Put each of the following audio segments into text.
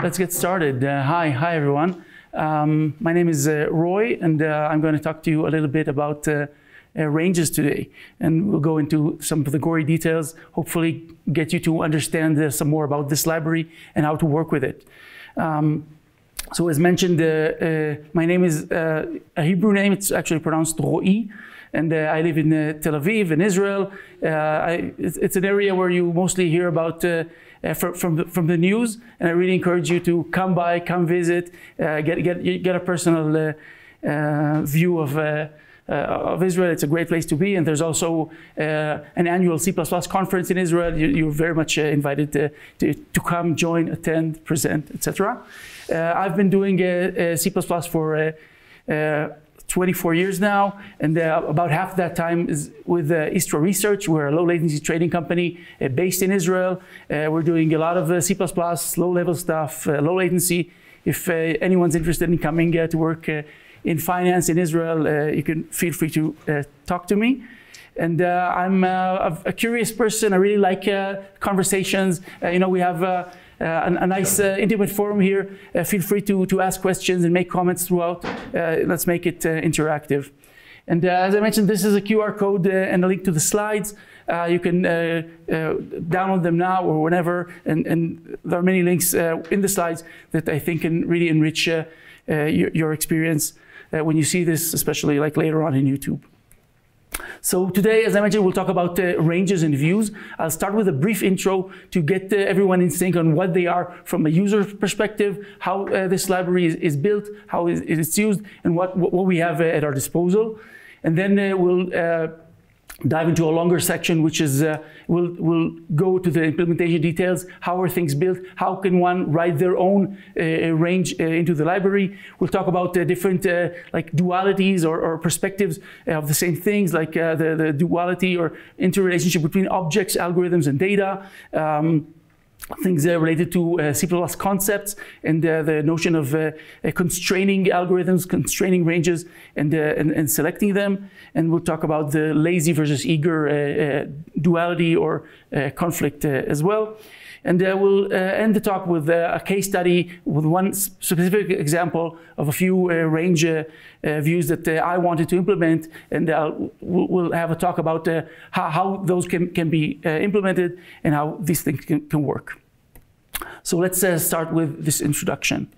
let's get started. Hi everyone. My name is Roy, and I'm going to talk to you a little bit about ranges today. And we'll go into some of the gory details, hopefully get you to understand some more about this library and how to work with it. So as mentioned, my name is a Hebrew name. It's actually pronounced Roi. And I live in Tel Aviv, in Israel. It's an area where you mostly hear about from the news, and I really encourage you to come by, come visit, get a personal view of Israel. It's a great place to be, and there's also an annual C++ conference in Israel. You're very much invited to come, join, attend, present, etc. I've been doing C++ for 24 years now, and about half that time is with Istra Research. We're a low latency trading company based in Israel. We're doing a lot of C++, low level stuff, low latency. If anyone's interested in coming to work in finance in Israel, you can feel free to talk to me. And I'm a curious person. I really like conversations. We have a nice intimate forum here. Feel free to ask questions and make comments throughout. Let's make it interactive. And as I mentioned, this is a QR code and a link to the slides. You can download them now or whenever. And there are many links in the slides that I think can really enrich your experience when you see this, especially like later on in YouTube. So today, as I mentioned, we'll talk about ranges and views. I'll start with a brief intro to get everyone in sync on what they are from a user perspective, how this library is built, how it's used, and what we have at our disposal. And then we'll dive into a longer section, which is we'll go to the implementation details. How are things built? How can one write their own range into the library? We'll talk about different like dualities or perspectives of the same things, like the duality or interrelationship between objects, algorithms, and data. Things related to C++ concepts and the notion of constraining algorithms, constraining ranges, and selecting them. And we'll talk about the lazy versus eager duality or conflict as well. And we'll end the talk with a case study with one specific example of a few range views that I wanted to implement. And we'll have a talk about how those can be implemented and how these things can work. So let's start with this introduction.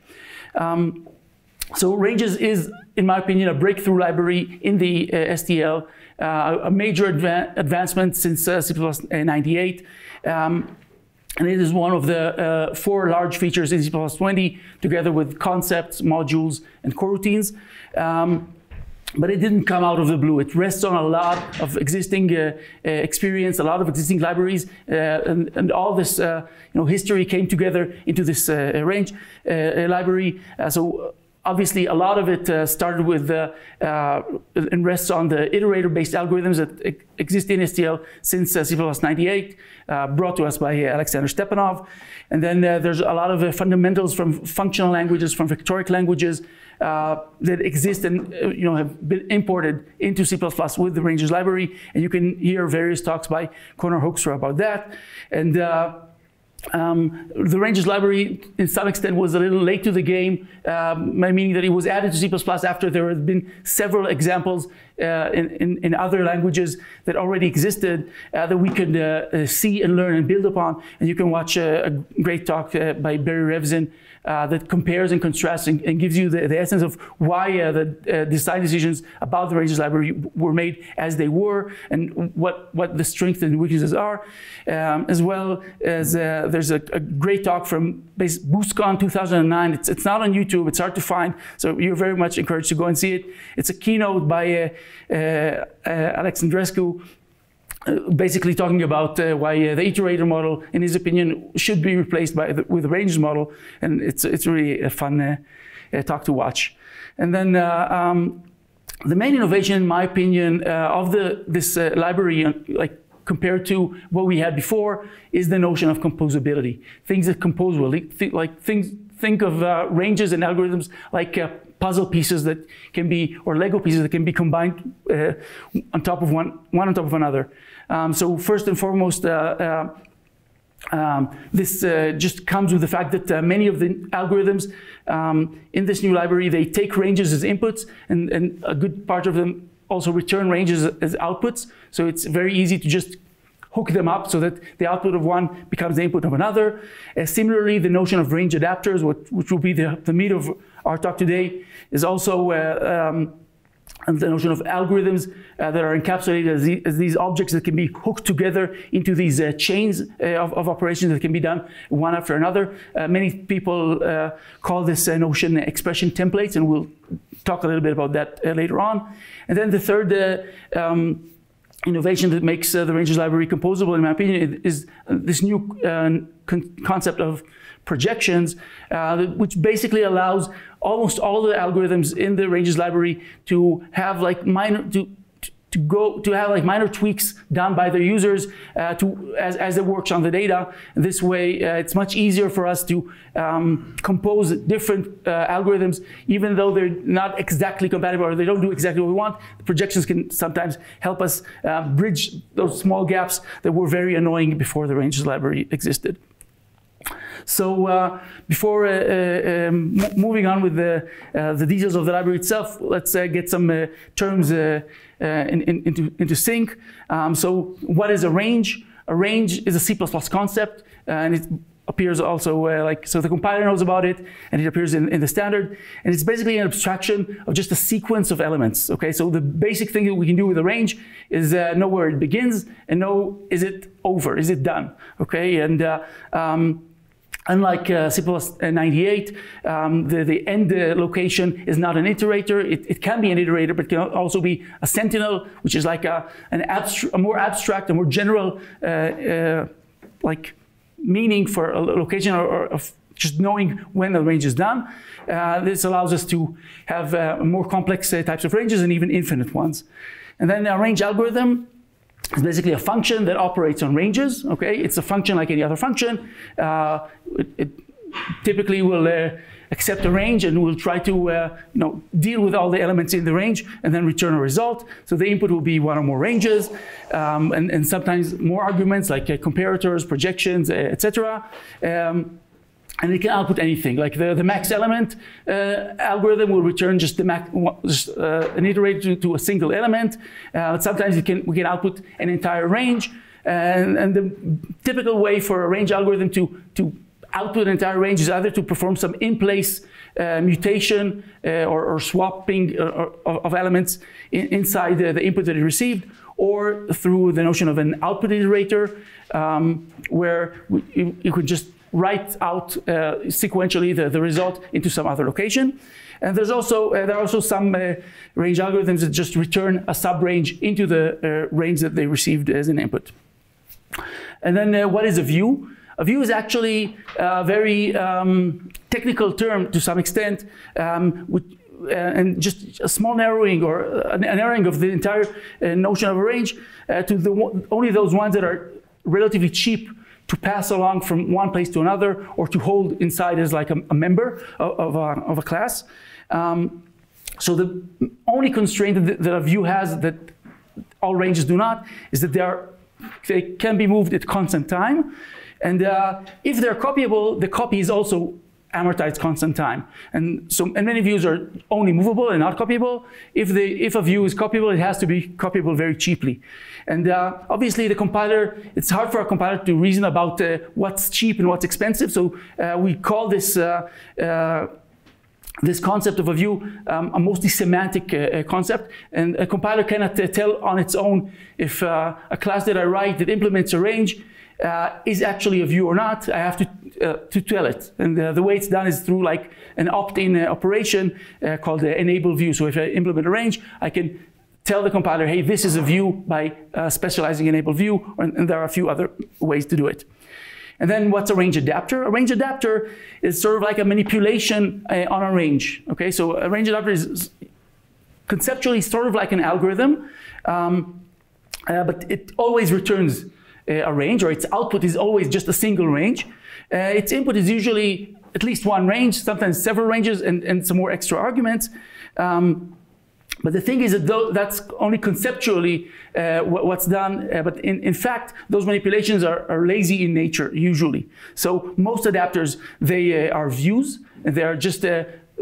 So ranges is, in my opinion, a breakthrough library in the STL, a major advancement since CppNow. And it is one of the 4 large features in CppNow, together with concepts, modules, and coroutines. But it didn't come out of the blue. It rests on a lot of existing experience, a lot of existing libraries, and all this history came together into this range library. So obviously, a lot of it started with and rests on the iterator-based algorithms that exist in STL since CppNow, brought to us by Alexander Stepanov. And then there's a lot of fundamentals from functional languages, from vectoric languages that exist and have been imported into C++ with the ranges library. And you can hear various talks by Conor Hoekstra about that. And the ranges library, in some extent, was a little late to the game, meaning that it was added to C++ after there had been several examples in other languages that already existed that we could see and learn and build upon. And you can watch a great talk by Barry Revzin that compares and contrasts and gives you the essence of why the design decisions about the ranges library were made as they were, and what the strengths and weaknesses are, as well as there's a great talk from BoostCon 2009. It's not on YouTube. It's hard to find, so you're very much encouraged to go and see it. It's a keynote by Alex Andrescu, basically talking about why the iterator model, in his opinion, should be replaced with the ranges model, and it's really a fun talk to watch. And then the main innovation, in my opinion, of this library, like compared to what we had before, is the notion of composability. Things that compose well, think of ranges and algorithms like puzzle pieces that can be, or Lego pieces that can be combined on top of one on top of another. So first and foremost, This just comes with the fact that many of the algorithms in this new library, they take ranges as inputs, and a good part of them also return ranges as outputs. So it's very easy to just hook them up so that the output of one becomes the input of another. Similarly, the notion of range adapters, which will be the meat of our talk today, is also and the notion of algorithms that are encapsulated as these objects that can be hooked together into these chains of operations that can be done one after another. Many people call this notion expression templates, and we'll talk a little bit about that later on. And then the third innovation that makes the ranges library composable, in my opinion, is this new concept of projections, which basically allows almost all the algorithms in the ranges library to have like minor tweaks done by the users as it works on the data. And this way, it's much easier for us to compose different algorithms, even though they're not exactly compatible or they don't do exactly what we want. The projections can sometimes help us bridge those small gaps that were very annoying before the ranges library existed. So before moving on with the details of the library itself, let's get some terms into sync. So what is a range? A range is a C++ concept, and it appears also so the compiler knows about it, and it appears in the standard. And it's basically an abstraction of just a sequence of elements. Okay, so the basic thing that we can do with a range is know where it begins and know, is it over, is it done? Okay, and unlike CppNow, the end location is not an iterator. It can be an iterator, but it can also be a sentinel, which is like a more abstract, a more general meaning for a location or of just knowing when the range is done. This allows us to have more complex types of ranges and even infinite ones. And then a range algorithm is basically a function that operates on ranges. Okay, it's a function like any other function. It typically will accept a range and will try to deal with all the elements in the range and then return a result. So the input will be one or more ranges, and sometimes more arguments like comparators, projections, etc. And it can output anything. Like the max element algorithm will return just an iterator to a single element. Sometimes we can output an entire range. And the typical way for a range algorithm to output an entire range is either to perform some in-place mutation or swapping of elements inside the input that it received, or through the notion of an output iterator, where you could just write out sequentially the result into some other location. And there are also some range algorithms that just return a sub-range into the range that they received as an input. And then what is a view? A view is actually a very technical term to some extent, and just a small narrowing or a narrowing of the entire notion of a range to only those ones that are relatively cheap to pass along from one place to another, or to hold inside as like a member of a class. So the only constraint that a view has that all ranges do not is that they can be moved at constant time. And if they're copyable, the copy is also amortized constant time. And many views are only movable and not copyable. If a view is copyable, it has to be copyable very cheaply. And obviously the compiler, it's hard for a compiler to reason about what's cheap and what's expensive. So we call this this concept of a view a mostly semantic concept, and a compiler cannot tell on its own if a class that I write that implements a range is actually a view or not. I have to tell it, and the way it's done is through like an opt-in operation called the enable view. So if I implement a range, I can tell the compiler, hey, this is a view by specializing enable view, and there are a few other ways to do it. And then what's a range adapter? A range adapter is sort of like a manipulation on a range. Okay, so a range adapter is conceptually sort of like an algorithm, but it always returns a range, or its output is always just a single range. Its input is usually at least one range, sometimes several ranges, and some more extra arguments. But the thing is that that's only conceptually what's done, but in fact, those manipulations are lazy in nature, usually. So most adapters, they are views, and they are just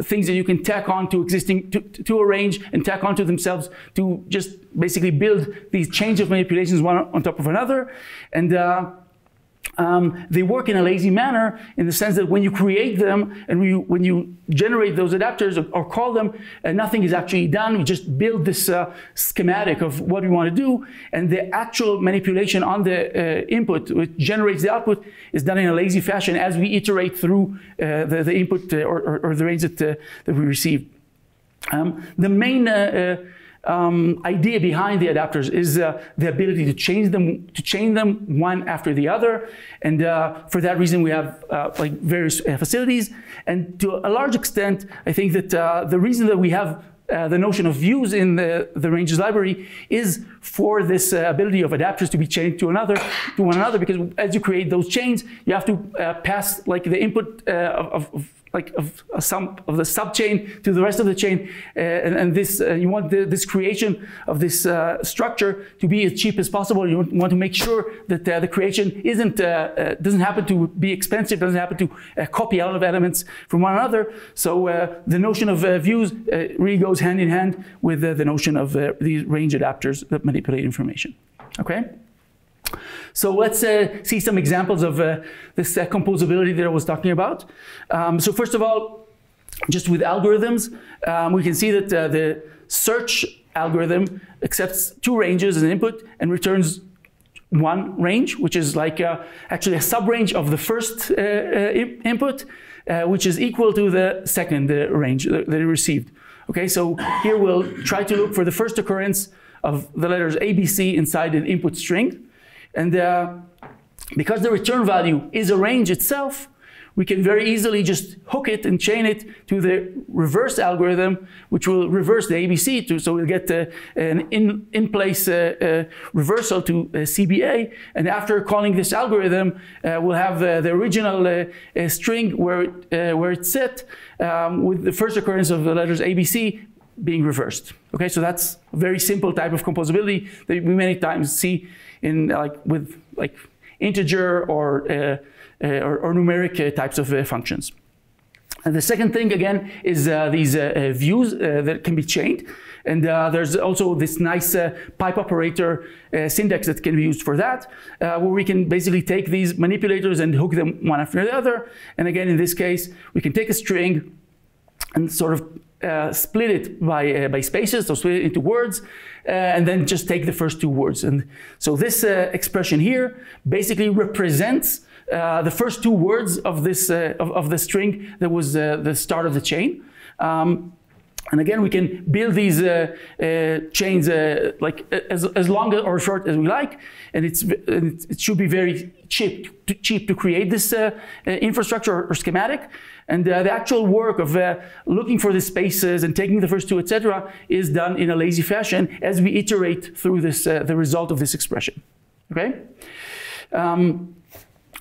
things that you can tack on to existing, to a range, and tack onto themselves to just basically build these chains of manipulations one on top of another. And they work in a lazy manner in the sense that when you create them and when you generate those adapters or call them, nothing is actually done. We just build this schematic of what we want to do, and the actual manipulation on the input, which generates the output, is done in a lazy fashion as we iterate through the input or the range that we receive. The main idea behind the adapters is the ability to change them one after the other, and for that reason we have like various facilities. And to a large extent, I think that the reason that we have the notion of views in the ranges library is for this ability of adapters to be chained to one another, because as you create those chains, you have to pass like the input of some of the subchain to the rest of the chain, and this you want this creation of this structure to be as cheap as possible. You want to make sure that the creation doesn't happen to be expensive, doesn't happen to copy out of elements from one another. So the notion of views really goes hand in hand with the notion of these range adapters that manipulate information. Okay. So let's see some examples of this composability that I was talking about. So first of all, just with algorithms, we can see that the search algorithm accepts two ranges as an input and returns one range, which is like actually a subrange of the first input, which is equal to the second range that it received. Okay, so here we'll try to look for the first occurrence of the letters ABC inside an input string. And because the return value is a range itself, we can very easily just hook it and chain it to the reverse algorithm, which will reverse the ABC. So we'll get an in-place reversal to CBA. And after calling this algorithm, we'll have the original string where it's set with the first occurrence of the letters ABC being reversed. Okay, so that's a very simple type of composability that we many times see in with integer or numeric types of functions. And the second thing again is these views that can be chained, and there's also this nice pipe operator syntax that can be used for that, where we can basically take these manipulators and hook them one after the other. And again, in this case, we can take a string and sort of split it by spaces, so split it into words, and then just take the first two words. And so this expression here basically represents the first two words of this of the string that was the start of the chain. And again, we can build these chains like as long or short as we like, and it should be very cheap to create this infrastructure or schematic. And the actual work of looking for the spaces and taking the first two, etc., is done in a lazy fashion as we iterate through this the result of this expression. Okay.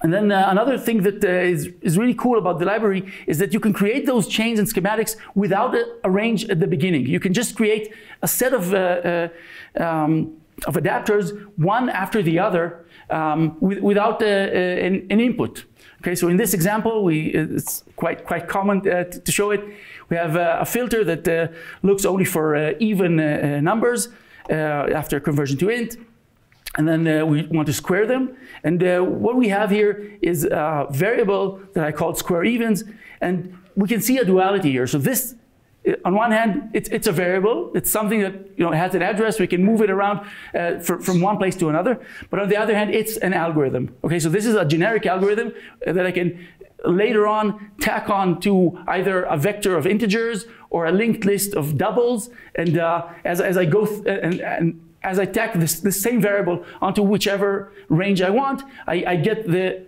And then another thing that is really cool about the library is that you can create those chains and schematics without a range at the beginning. You can just create a set of adapters, one after the other, without an input. Okay, so in this example, it's quite common to show it. We have a filter that looks only for even numbers after conversion to int. And then we want to square them. And what we have here is a variable that I called square evens. And we can see a duality here. So this, on one hand, it's a variable. It's something that has an address. We can move it around from one place to another. But on the other hand, it's an algorithm. Okay, so this is a generic algorithm that I can later on tack on to either a vector of integers or a linked list of doubles. And as I go as I tack this same variable onto whichever range I want, I get the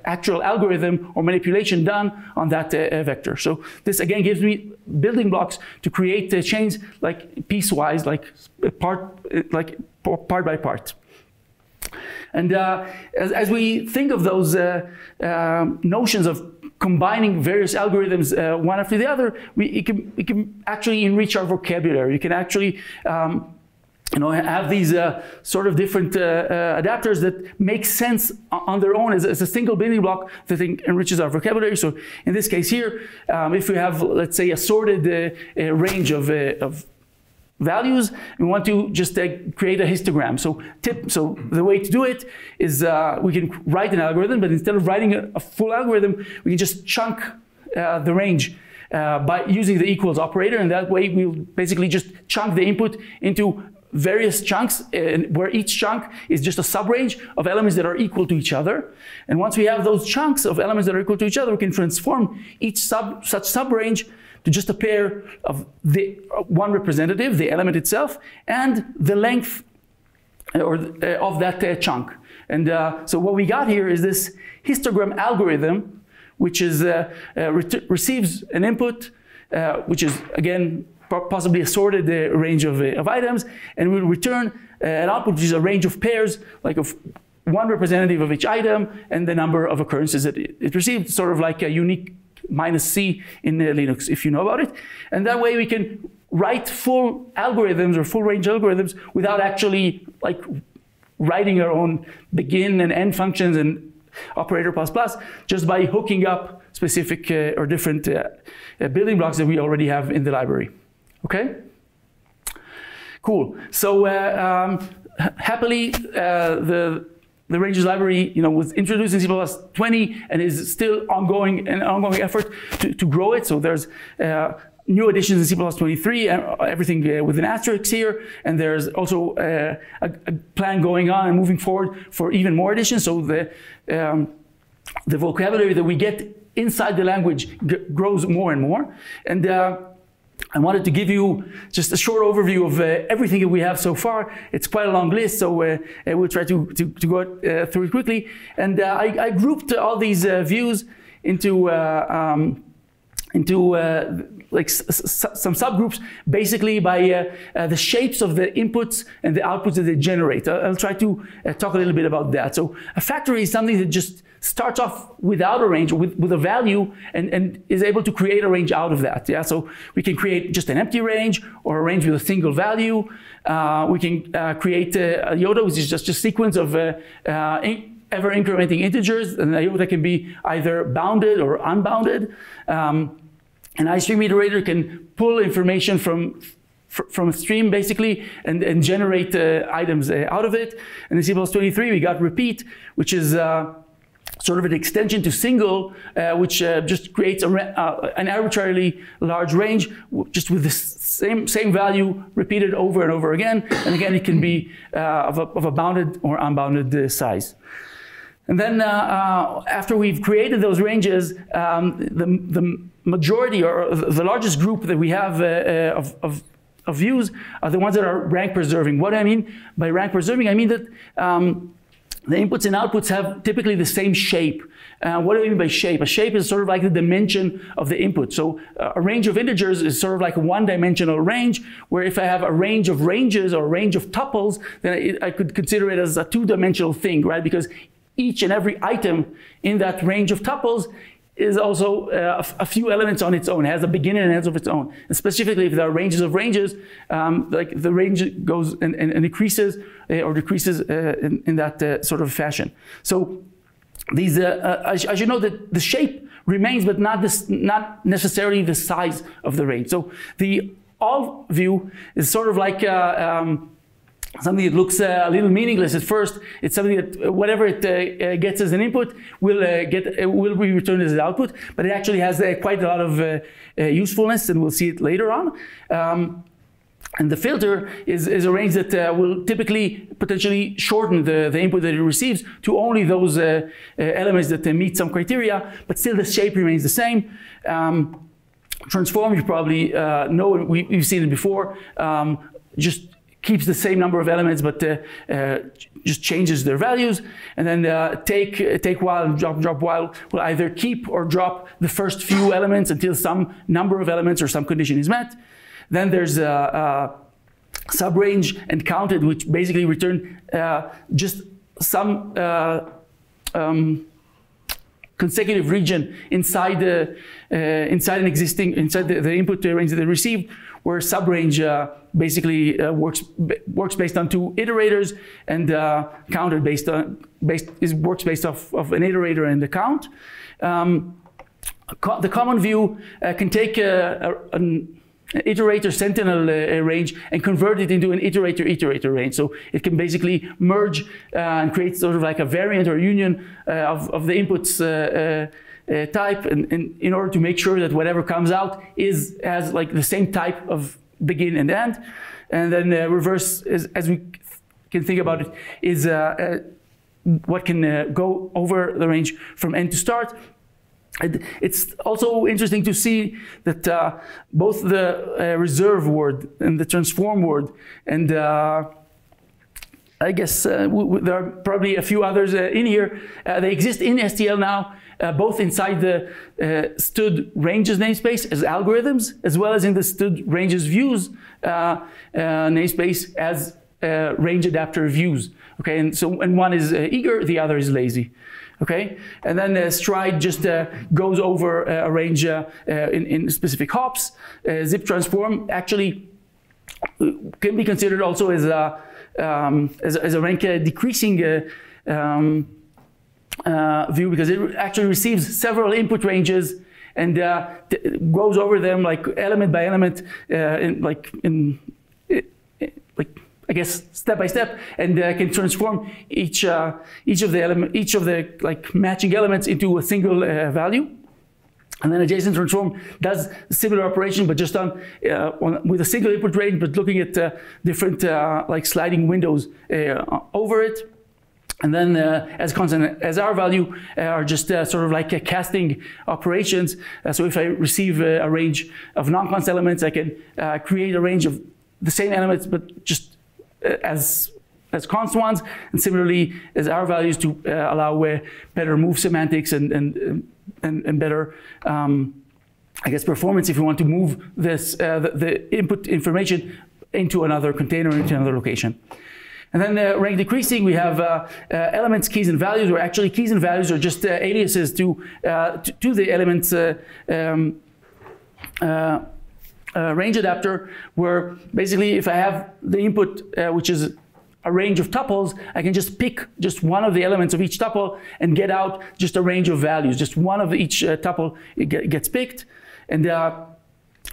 actual algorithm or manipulation done on that vector. So this again gives me building blocks to create chains like piecewise, like part by part. And as we think of those notions of combining various algorithms one after the other, we can actually enrich our vocabulary. You can actually have these sort of different adapters that make sense on their own as a single building block that enriches our vocabulary. So in this case here, if we have, let's say, a sorted range of values, we want to just create a histogram. So the way to do it is we can write an algorithm, but instead of writing a full algorithm, we can just chunk the range by using the equals operator, and that way we'll basically just chunk the input into various chunks, where each chunk is just a subrange of elements that are equal to each other. And once we have those chunks of elements that are equal to each other, we can transform each such subrange to just a pair of the one representative, the element itself, and the length of that chunk. And so what we got here is this histogram algorithm, which is receives an input, which is again possibly a sorted range of items, and will return an output which is a range of pairs, like of one representative of each item and the number of occurrences that it received, sort of like a unique -c in Linux, if you know about it. And that way we can write full algorithms or full range algorithms without actually like writing our own begin and end functions and operator ++, just by hooking up specific or different building blocks that we already have in the library. Okay? Cool. So happily, the ranges library, was introduced in CpplusPlus 20 and is still an ongoing effort to grow it. So there's new additions in CpplusPlus 23, everything with an asterisk here, and there's also a plan going on and moving forward for even more additions. So the vocabulary that we get inside the language grows more and more. And I wanted to give you just a short overview of everything that we have so far. It's quite a long list, so we'll try to go through it quickly. And I grouped all these views into like some subgroups, basically by the shapes of the inputs and the outputs that they generate. I'll try to talk a little bit about that. So a factory is something that just starts off without a range, with a value, and is able to create a range out of that. Yeah, so we can create just an empty range or a range with a single value. We can create a iota, which is just a sequence of ever incrementing integers, and the iota can be either bounded or unbounded. An iStream iterator can pull information from a stream basically and generate items out of it. And in CpplusPlus 23 we got repeat, which is sort of an extension to single, which just creates an arbitrarily large range just with the same value repeated over and over again. And again, it can be of a bounded or unbounded size. And then after we've created those ranges, the majority or the largest group that we have of views are the ones that are rank preserving. What do I mean by rank preserving? I mean that the inputs and outputs have typically the same shape. What do I mean by shape? A shape is sort of like the dimension of the input. So a range of integers is sort of like a one-dimensional range, where if I have a range of ranges or a range of tuples, then I could consider it as a two-dimensional thing, right? Because each and every item in that range of tuples is also a few elements on its own. It has a beginning and ends of its own. And specifically, if there are ranges of ranges, like the range goes and increases or decreases in that sort of fashion. So these, I should know that the shape remains, but not necessarily the size of the range. So the all view is sort of like something that looks a little meaningless at first. It's something that whatever it gets as an input will be returned as an output, but it actually has quite a lot of usefulness, and we'll see it later on. And the filter is a range that will typically potentially shorten the input that it receives to only those elements that meet some criteria, but still the shape remains the same. Transform, you probably know, we've seen it before, just keeps the same number of elements, but just changes their values. And then take while and drop while will either keep or drop the first few elements until some number of elements or some condition is met. Then there's subrange and counted, which basically return just some consecutive region inside the inside the input range that they received, where subrange basically works based on two iterators, and counted works based off of an iterator and a count. The common view can take an iterator sentinel range and convert it into an iterator range. So it can basically merge and create sort of like a variant or union of the inputs type, and in order to make sure that whatever comes out has like the same type of begin and end. And then reverse, as we can think about it, is what can go over the range from end to start. And it's also interesting to see that both the reserve word and the transform word, and I guess there are probably a few others in here, they exist in STL now, both inside the stud ranges namespace as algorithms, as well as in the stud ranges views namespace as range adapter views. Okay, and so one is eager, the other is lazy. Okay, and then stride just goes over a range in specific hops. Zip transform actually can be considered also as a rank decreasing view, because it actually receives several input ranges and goes over them like element by element, I guess step by step, and can transform each of the like matching elements into a single value. And then adjacent transform does a similar operation, but just with a single input range, but looking at different like sliding windows over it. And then as constant as R value are just sort of like casting operations. So if I receive a range of non-const elements, I can create a range of the same elements, but just as const ones, and similarly as R values to allow better move semantics and better, I guess, performance if you want to move this the input information into another container, into another location. And then rank decreasing, we have elements, keys, and values, where actually keys and values are just aliases to the elements range adapter, where basically if I have the input, which is a range of tuples, I can just pick just one of the elements of each tuple and get out just a range of values. Just one of each tuple gets picked. And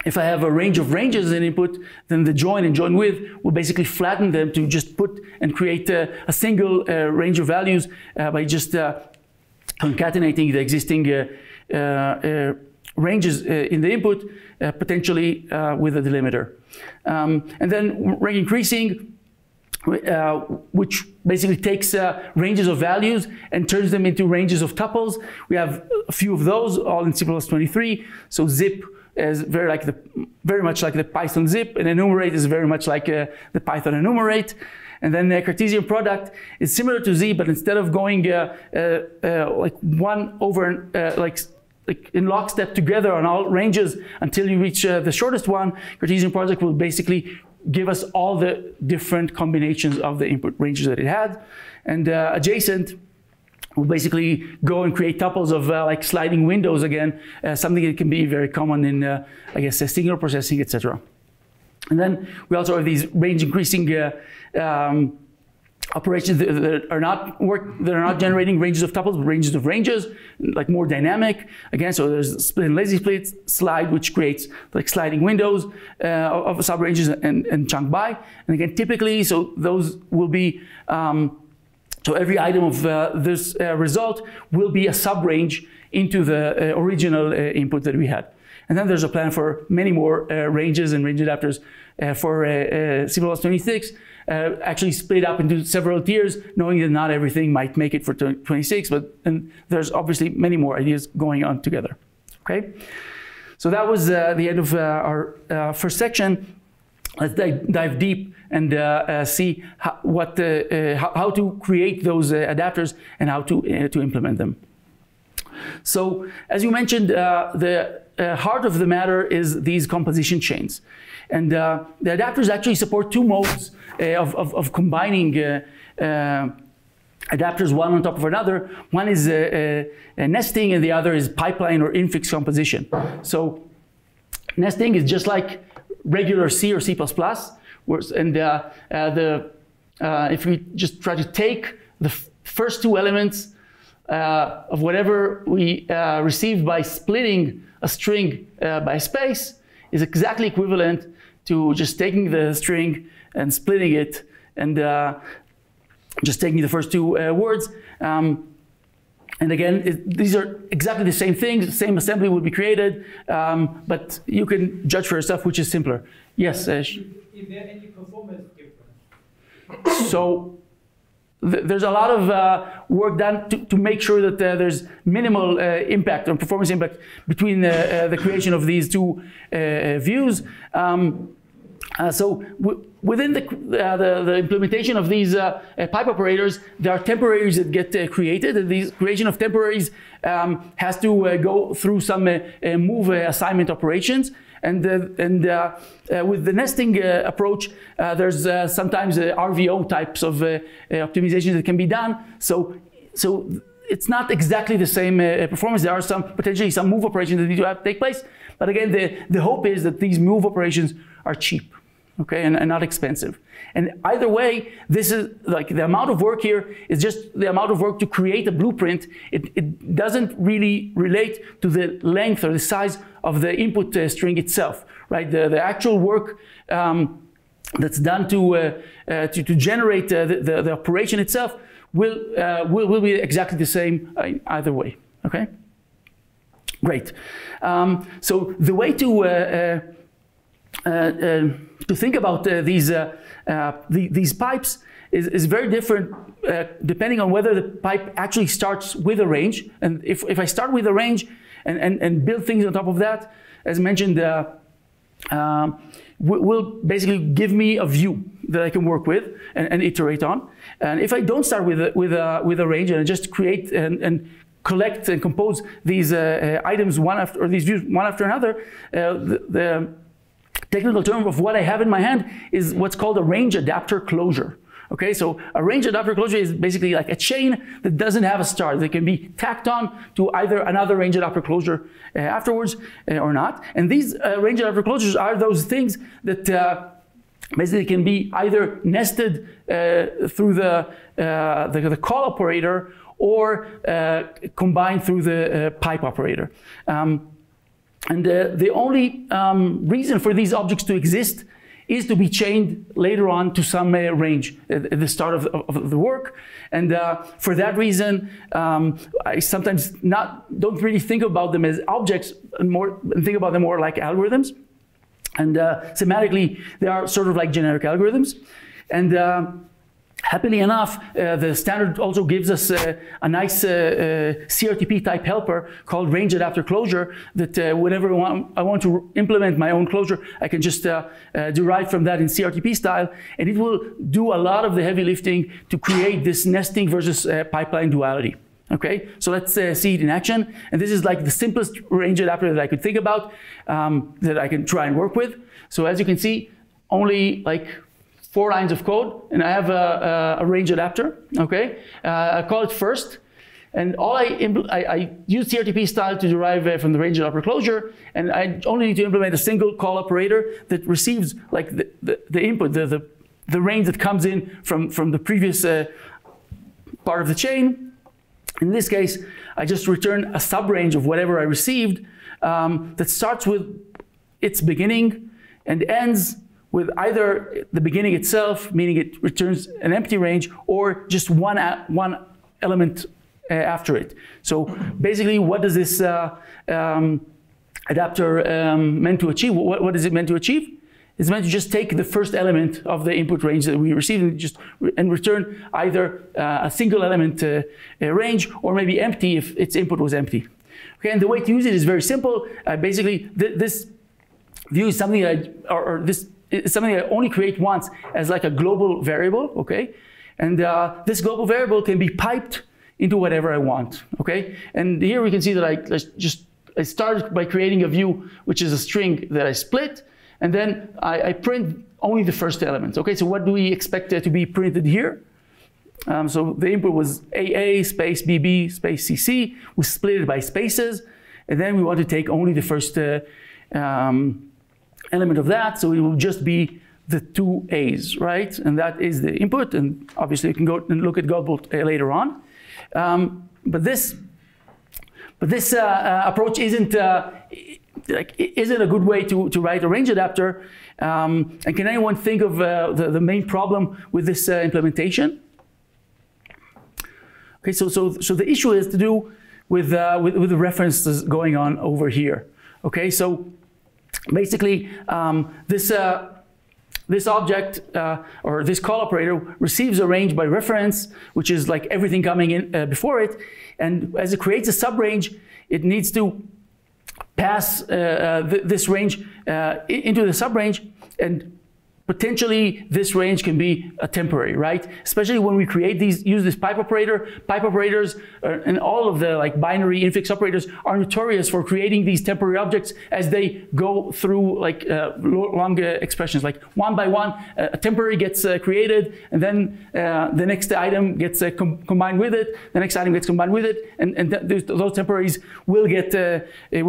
if I have a range of ranges in input, then the join and join with will basically flatten them to just put and create a single range of values by just concatenating the existing ranges in the input, potentially with a delimiter. And then rank increasing, which basically takes ranges of values and turns them into ranges of tuples. We have a few of those, all in CppNow. So zip is very much like the Python zip, and enumerate is very much like the Python enumerate. And then the Cartesian product is similar to Z, but instead of going like one over like in lockstep together on all ranges until you reach the shortest one, Cartesian product will basically give us all the different combinations of the input ranges that it had. And adjacent will basically go and create tuples of like sliding windows again, something that can be very common in, I guess, signal processing, etc. And then we also have these range increasing operations that are not generating ranges of tuples, but ranges of ranges, like more dynamic. Again, so there's split and lazy split slide, which creates like sliding windows of subranges and chunk by. And again, typically, so those will be, so every item of this result will be a subrange into the original input that we had. And then there's a plan for many more ranges and range adapters for CppNow, actually split up into several tiers, knowing that not everything might make it for 26, but and there's obviously many more ideas going on together. Okay, so that was the end of our first section. Let's dive deep and see how to create those adapters and how to implement them. So, as you mentioned, the heart of the matter is these composition chains. And the adapters actually support two modes of combining adapters one on top of another. One is a nesting and the other is pipeline or infix composition. So nesting is just like regular C or C++, and if we just try to take the first two elements of whatever we received by splitting a string by space is exactly equivalent to just taking the string and splitting it and just taking the first two words. And again, these are exactly the same things, the same assembly will be created, but you can judge for yourself which is simpler. Yes? Is there any performance difference? So there's a lot of work done to make sure that there's minimal impact or performance impact between the creation of these two views. So within the implementation of these pipe operators, there are temporaries that get created, and the creation of temporaries has to go through some move assignment operations. And with the nesting approach, there's sometimes RVO types of optimizations that can be done. So it's not exactly the same performance. There are potentially some move operations that need to take place. But again, the hope is that these move operations are cheap, okay, and not expensive. And either way, this is like the amount of work here is just the amount of work to create a blueprint. It doesn't really relate to the length or the size of the input string itself, right? The actual work that's done to generate the operation itself will be exactly the same either way, okay? Great. So the way to think about these pipes is very different depending on whether the pipe actually starts with a range. And if I start with a range and build things on top of that, as mentioned, will basically give me a view that I can work with and iterate on. And if I don't start with a range and I just create and collect and compose these items these views one after another, the technical term of what I have in my hand is what's called a range adapter closure. Okay, so a range adapter closure is basically like a chain that doesn't have a start. That can be tacked on to either another range adapter closure afterwards or not. And these range adapter closures are those things that basically can be either nested through the call operator or combined through the pipe operator. And the only reason for these objects to exist is to be chained later on to some range at the start of the work. And for that reason, I sometimes don't really think about them as objects, and think about them more like algorithms. And semantically, they are sort of like generic algorithms. And happily enough, the standard also gives us a nice CRTP type helper called range adapter closure that whenever I want to implement my own closure, I can just derive from that in CRTP style, and it will do a lot of the heavy lifting to create this nesting versus pipeline duality. Okay, so let's see it in action. And this is like the simplest range adapter that I could think about that I can try and work with. So as you can see, only like 4 lines of code, and I have a range adapter, okay? I call it first, and all I use CRTP style to derive from the range adapter closure, and I only need to implement a single call operator that receives like the input, the range that comes in from the previous part of the chain. In this case, I just return a subrange of whatever I received that starts with its beginning and ends with either the beginning itself, meaning it returns an empty range, or just one element after it. So basically, what does this adapter meant to achieve? What is it meant to achieve? It's meant to just take the first element of the input range that we received and return either a single element range or maybe empty if its input was empty. Okay, and the way to use it is very simple. Basically, this view is something it's something I only create once as like a global variable, okay? And this global variable can be piped into whatever I want, okay? And here we can see that I started by creating a view, which is a string that I split, and then I print only the first element, okay? So what do we expect to be printed here? So the input was AA space BB space CC. We split it by spaces, and then we want to take only the first element of that, so it will just be the two A's, right? And that is the input, and obviously you can go and look at Godbolt later on. But this approach isn't a good way to write a range adapter. And can anyone think of the main problem with this implementation? Okay, so the issue is to do with the references going on over here. Okay, so basically this object or this call operator receives a range by reference, which is like everything coming in before it, and as it creates a subrange, it needs to pass this range into the subrange, and potentially this range can be a temporary, right? Especially when we create use this pipe operator. Pipe operators and all of the like binary infix operators are notorious for creating these temporary objects as they go through like long expressions. Like one by one, a temporary gets created, and then the next item gets combined with it. The next item gets combined with it, and those temporaries will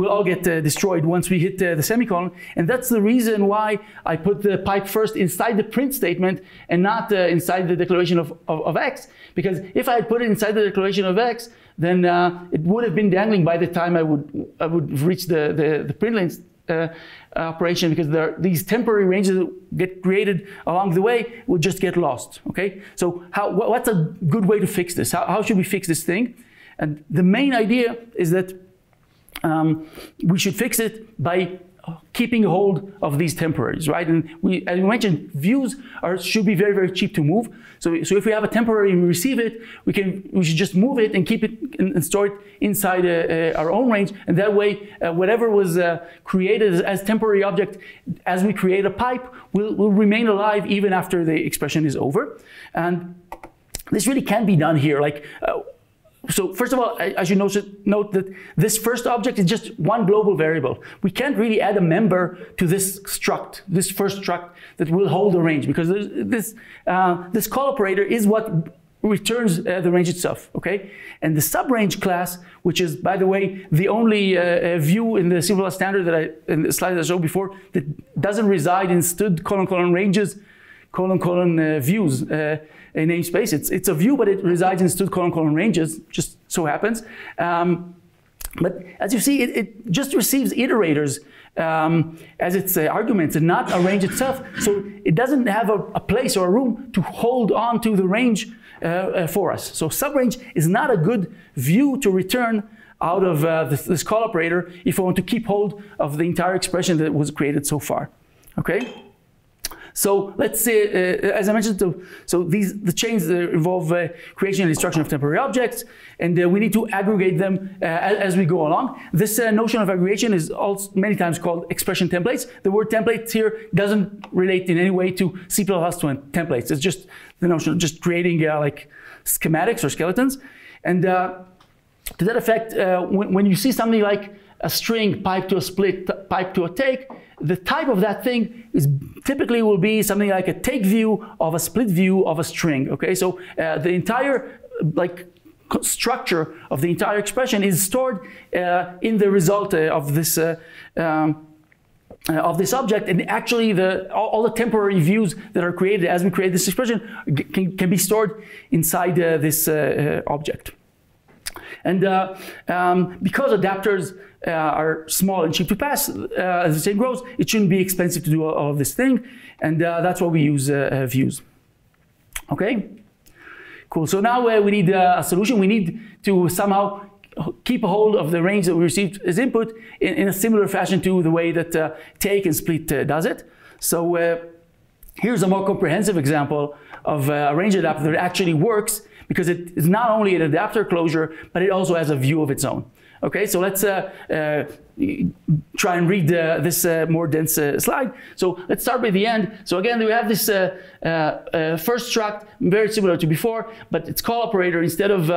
all get destroyed once we hit the semicolon. And that's the reason why I put the pipe first inside the print statement and not inside the declaration of X, because if I had put it inside the declaration of X, then it would have been dangling by the time I would reach the print lines operation, because these temporary ranges that get created along the way will just get lost. Okay, so what's a good way to fix this? How should we fix this thing? And the main idea is that we should fix it by keeping a hold of these temporaries, right? And as we mentioned, views should be very, very cheap to move. So if we have a temporary and we receive it, we should just move it and keep it and store it inside our own range. And that way, whatever was created as temporary object, as we create a pipe, will remain alive even after the expression is over. And this really can be done here. Like, so first of all, I should note that this first object is just one global variable. We can't really add a member to this struct, this first struct that will hold the range, because this call operator is what returns the range itself, okay? And the subrange class, which is, by the way, the only view in the C++ standard in the slide that I showed before, that doesn't reside in stud : ranges : views a namespace. It's a view, but it resides in stud : ranges, just so happens. But as you see, it just receives iterators as its arguments and not a range itself. So it doesn't have a place or a room to hold on to the range for us. So subrange is not a good view to return out of this call operator if I want to keep hold of the entire expression that was created so far. Okay? So let's say, as I mentioned, the chains involve creation and destruction of temporary objects, and we need to aggregate them as we go along. This notion of aggregation is also many times called expression templates. The word templates here doesn't relate in any way to C++ templates. It's just the notion of just creating like schematics or skeletons. And to that effect, when you see something like a string pipe to a split, pipe to a take, the type of that thing typically will be something like a take view of a split view of a string. Okay, so the entire like structure of the entire expression is stored in the result of this object, and actually all the temporary views that are created as we create this expression can be stored inside this object. And because adapters are small and cheap to pass, as the chain grows, it shouldn't be expensive to do all of this thing, and that's why we use views. Okay, cool. So now we need a solution. We need to somehow keep a hold of the range that we received as input in a similar fashion to the way that take and split does it. So here's a more comprehensive example of a range adapter that actually works, because it is not only an adapter closure, but it also has a view of its own. Okay, so let's try and read this more dense slide. So let's start with the end. So again, we have this first struct, very similar to before, but its call operator, instead of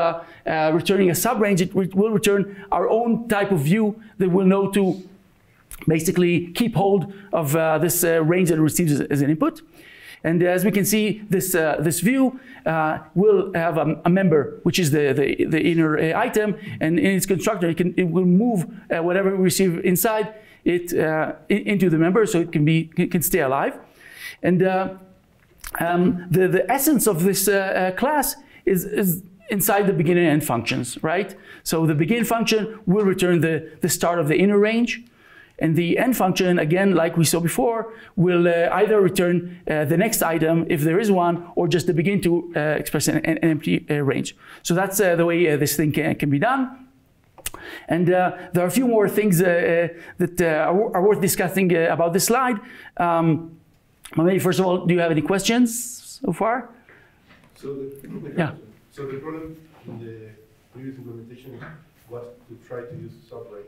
returning a subrange, it will return our own type of view that will know to basically keep hold of this range that it receives as an input. And as we can see, this view will have a member, which is the inner item, and in its constructor, it will move whatever we receive inside it into the member, so it can stay alive. And the essence of this class is inside the begin and end functions, right? So the begin function will return the start of the inner range, and the end function, again, like we saw before, will either return the next item, if there is one, or just the begin to express an empty range. So that's the way this thing can be done. And there are a few more things that are worth discussing about this slide. Maybe first of all, do you have any questions so far? So yeah. So the problem in the previous implementation was to try to use sub-range.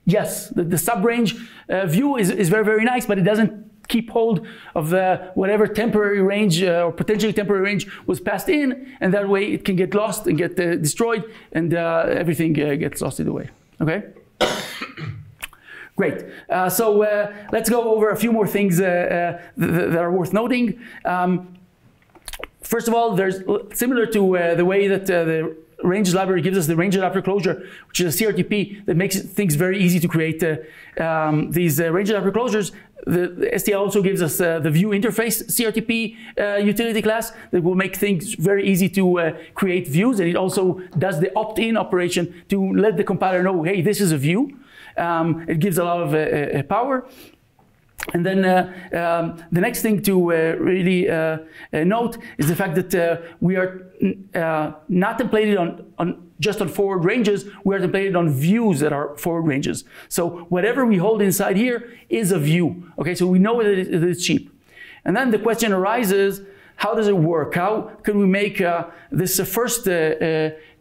Yes, the sub-range view is very, very nice, but it doesn't keep hold of whatever temporary range or potentially temporary range was passed in, and that way it can get lost and get destroyed, and everything gets lost either way. Okay? Great. So let's go over a few more things that are worth noting. First of all, there's similar to the way that the ranges library gives us the range adapter closure, which is a CRTP that makes things very easy to create these range adapter closures. The STL also gives us the view interface CRTP utility class that will make things very easy to create views, and it also does the opt-in operation to let the compiler know, hey, this is a view. It gives a lot of power. And then the next thing to really note is the fact that we are not templated just on forward ranges, we are templated on views that are forward ranges. So whatever we hold inside here is a view. Okay, so we know that it's cheap. And then the question arises, how does it work? How can we make this first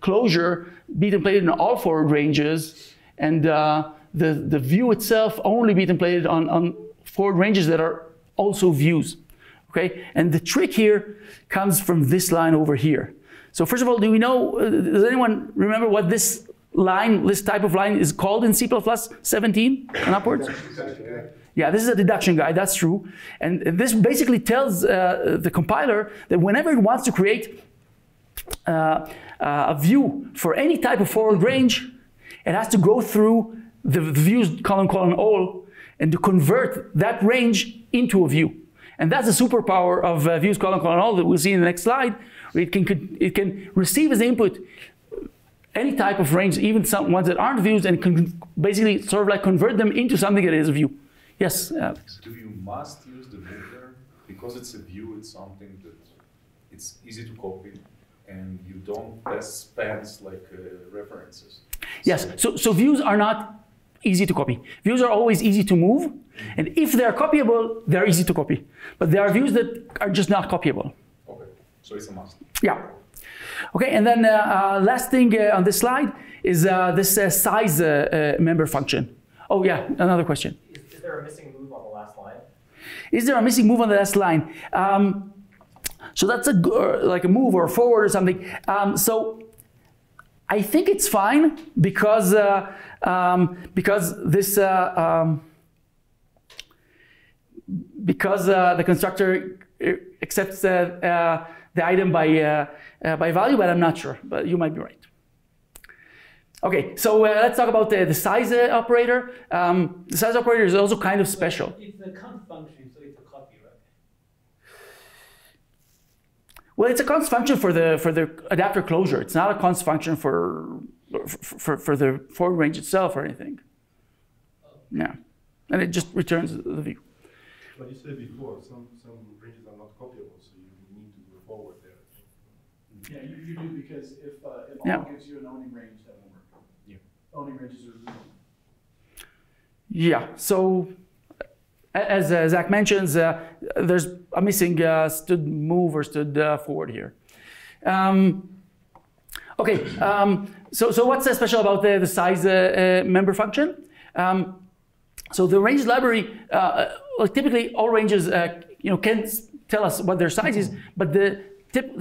closure be templated on all forward ranges, and the view itself only be templated on forward ranges that are also views, okay? And the trick here comes from this line over here. So first of all, do we know, does anyone remember what this line, this type of line is called in C++ 17 and upwards? Yeah, this is a deduction guide, that's true. And this basically tells the compiler that whenever it wants to create a view for any type of forward range, it has to go through the views colon all, and to convert that range into a view. And that's the superpower of views colon all that we'll see in the next slide. It can receive as input any type of range, even some ones that aren't views, and can basically sort of like convert them into something that is a view. Yes, Alex? Do you must use the mover? Because it's a view, it's something that it's easy to copy, and you don't pass spans like references. Yes, so views are not easy to copy. Views are always easy to move, and if they're copyable, they're easy to copy. But there are views that are just not copyable. Okay, so it's a must. Yeah. Okay, and then last thing on this slide is this size member function. Oh yeah, another question. Is there a missing move on the last line? Is there a missing move on the last line? So that's like a move or a forward or something. So I think it's fine because this the constructor accepts the item by value, but I'm not sure. But you might be right. Okay, so let's talk about the size operator. The size operator is also kind of special. It's a const function, so it's a copy, right? Well, it's a const function for the adapter closure. It's not a const function for the forward range itself or anything. Yeah, and it just returns the view. But you said before, some ranges are not copyable, so you need to go forward there. Yeah, you do, because if all gives you an owning range, that won't work. Yeah. Owning ranges are removed. Yeah, so as Zach mentions, there's a missing stood move or stood forward here. Okay, so what's special about the size member function? So the range library, typically all ranges can tell us what their size is, but the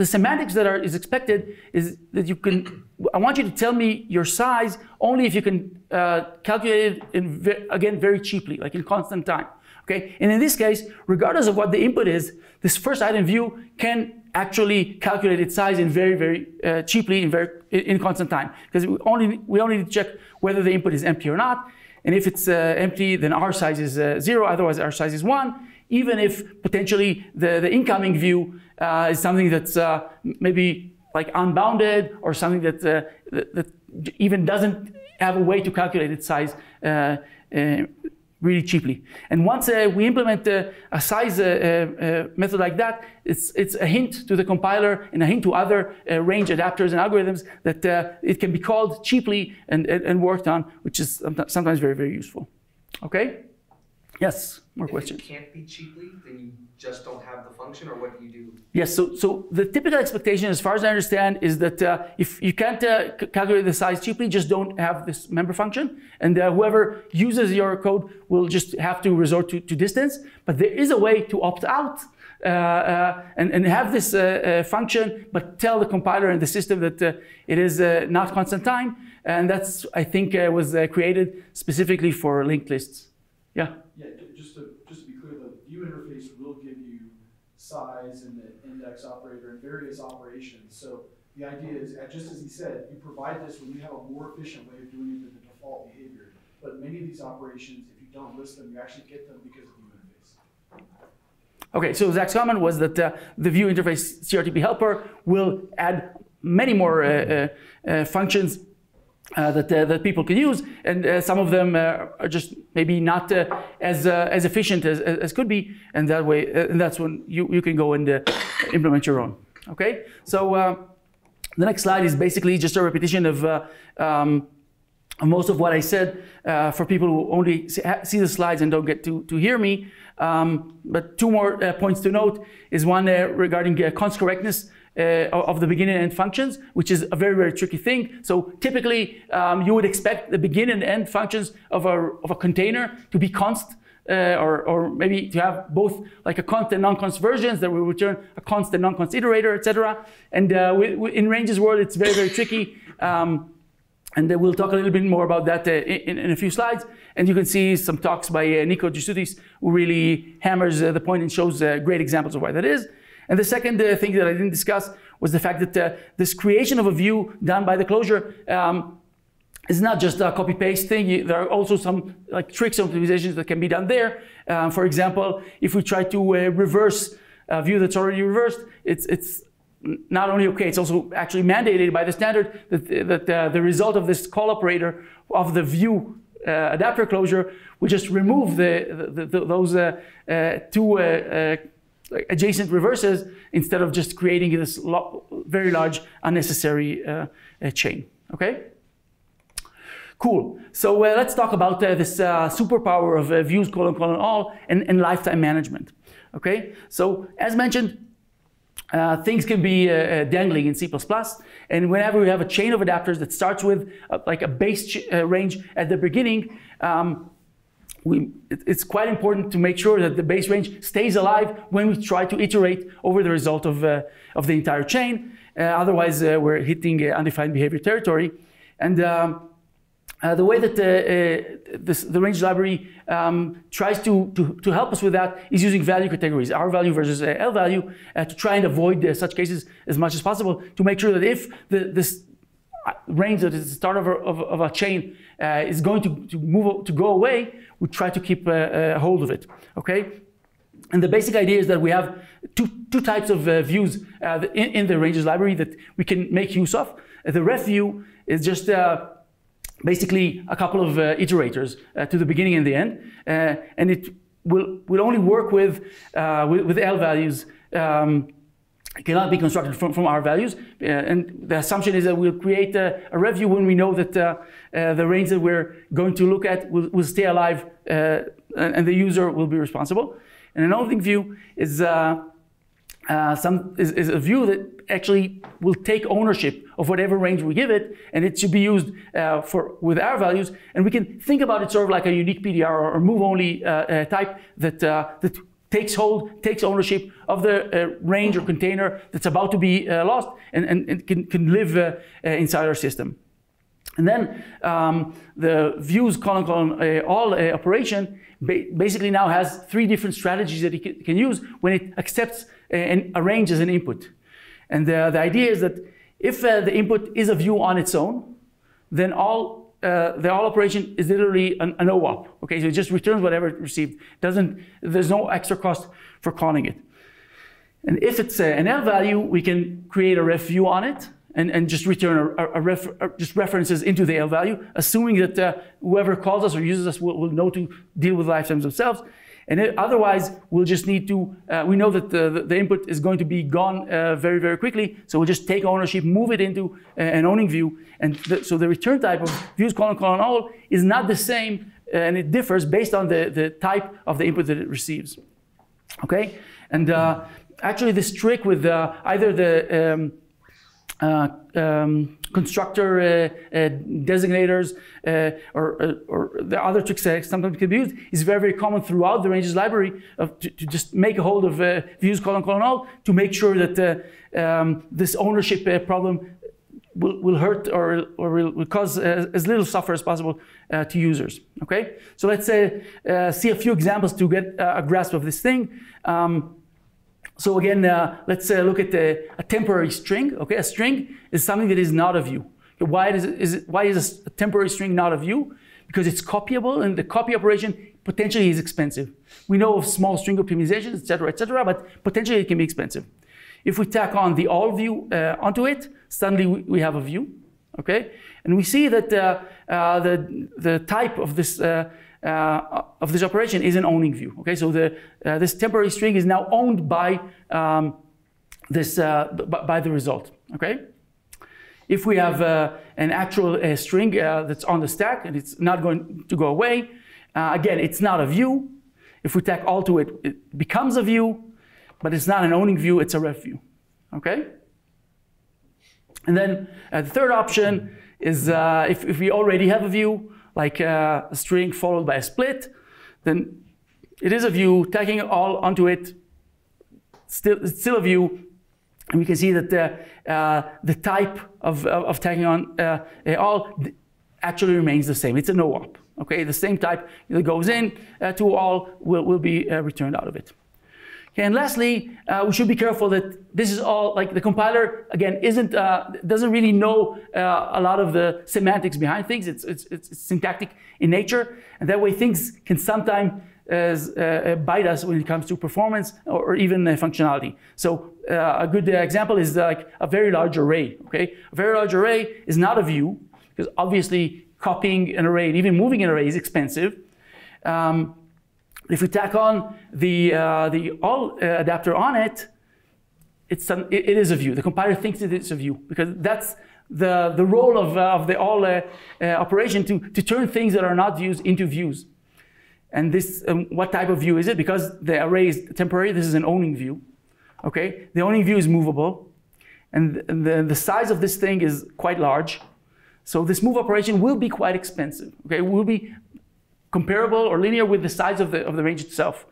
semantics that is expected is that you can, I want you to tell me your size only if you can calculate it again very cheaply, like in constant time. Okay, and in this case, regardless of what the input is, this first item view can actually calculate its size in very cheaply in constant time, because we only need to check whether the input is empty or not. And if it's empty, then our size is 0. Otherwise, our size is 1. Even if potentially the incoming view is something that's maybe like unbounded, or something that even doesn't have a way to calculate its size really cheaply. And once we implement a size method like that, it's a hint to the compiler and a hint to other range adapters and algorithms that it can be called cheaply and worked on, which is sometimes very useful. Okay? Yes, more questions. If it can't be cheaply, then you just don't have the function, or what do you do? Yes, so the typical expectation, as far as I understand, is that if you can't calculate the size cheaply, just don't have this member function, and whoever uses your code will just have to resort to distance. But there is a way to opt out and have this function, but tell the compiler and the system that it is not constant time, and that's, I think, was created specifically for linked lists. Yeah. Yeah, just to be clear, the view interface will give you size and the index operator and various operations. So the idea is, just as he said, you provide this when you have a more efficient way of doing it than the default behavior. But many of these operations, if you don't list them, you actually get them because of the view interface. Okay, so Zach's comment was that the view interface CRTP helper will add many more functions that people can use, and some of them are just maybe not as efficient as could be, and that way, and that's when you can go and implement your own. Okay, so the next slide is basically just a repetition of most of what I said for people who only see the slides and don't get to hear me. But two more points to note is one regarding const correctness of the begin and end functions, which is a very tricky thing. So typically, you would expect the begin and end functions of a container to be const, or maybe to have both like a const and non-const versions that will return a const and non-const iterator, etc. And in Range's world, it's very tricky. And we'll talk a little bit more about that in a few slides. And you can see some talks by Nico Jusudis, who really hammers the point and shows great examples of why that is. And the second thing that I didn't discuss was the fact that this creation of a view done by the closure is not just a copy-paste thing. There are also some like tricks and optimizations that can be done there. For example, if we try to reverse a view that's already reversed, it's not only okay, it's also actually mandated by the standard that the result of this call operator of the view adapter closure will just remove those two adjacent reverses instead of just creating this very large unnecessary chain. Okay? Cool. So let's talk about this superpower of views : all and lifetime management. Okay? So as mentioned, things can be dangling in C++, and whenever we have a chain of adapters that starts with like a base range at the beginning, it's quite important to make sure that the base range stays alive when we try to iterate over the result of the entire chain. Otherwise, we're hitting undefined behavior territory. And the way that the range library tries to help us with that is using value categories, R value versus L value, to try and avoid such cases as much as possible, to make sure that if this range that is the start of a chain is going to go away, we try to keep a hold of it. Okay, and the basic idea is that we have two types of views in the ranges library that we can make use of. The ref view is just basically a couple of iterators to the beginning and the end, and it will only work with L values. It cannot be constructed from R values, and the assumption is that we'll create a ref view when we know that the range that we're going to look at will stay alive, and the user will be responsible. And an holding view is a view that actually will take ownership of whatever range we give it, and it should be used with R values. And we can think about it sort of like a unique PDR or move-only type that takes ownership of the range or container that's about to be lost, and can live inside our system. And then the views all operation basically now has 3 different strategies that it can use when it accepts a range as an input. And the idea is that if the input is a view on its own, then the all operation is literally an OOP. Okay, so it just returns whatever it received. There's no extra cost for calling it. And if it's an L value, we can create a ref view on it and just return just references into the L value, assuming that whoever calls us or uses us will know to deal with lifetimes themselves. And otherwise, we'll just need to, we know that the input is going to be gone very, very quickly. So we'll just take ownership, move it into an owning view. And so the return type of views all is not the same, and it differs based on the type of the input that it receives. Okay? And actually this trick with either the constructor designators or the other tricks that sometimes can be used is very, very common throughout the ranges library to just make a hold of views all to make sure that this ownership problem will hurt or will cause as little suffer as possible to users. Okay, so let's see a few examples to get a grasp of this thing. So again, let's look at a temporary string. Okay, a string is something that is not a view. Okay, why is a temporary string not a view? Because it's copyable, and the copy operation potentially is expensive. We know of small string optimizations, etc., but potentially it can be expensive. If we tack on the all view onto it, suddenly we have a view. Okay, and we see that the type of this operation is an owning view. Okay, so this temporary string is now owned by by the result. Okay, if we have an actual string that's on the stack and it's not going to go away, again, it's not a view. If we tack all to it, it becomes a view, but it's not an owning view, it's a ref view. Okay, and then the third option is if we already have a view, like a string followed by a split, then it is a view, tagging all onto it, it's still a view, and we can see that the type of tagging on all actually remains the same. It's a no-op. Okay, the same type that goes in to all will be returned out of it. Okay, and lastly, we should be careful that this is all, like the compiler, again, doesn't really know a lot of the semantics behind things. It's syntactic in nature, and that way things can sometimes bite us when it comes to performance or even functionality. So a good example is like a very large array. Okay, a very large array is not a view, because obviously copying an array and even moving an array is expensive. If we tack on the all adapter on it, it is a view. The compiler thinks that it's a view, because that's the role of the all operation to turn things that are not views into views. And this, what type of view is it? Because the array is temporary, this is an owning view. Okay, the owning view is movable, and the size of this thing is quite large. So this move operation will be quite expensive. Okay, it will be comparable or linear with the size of the range itself.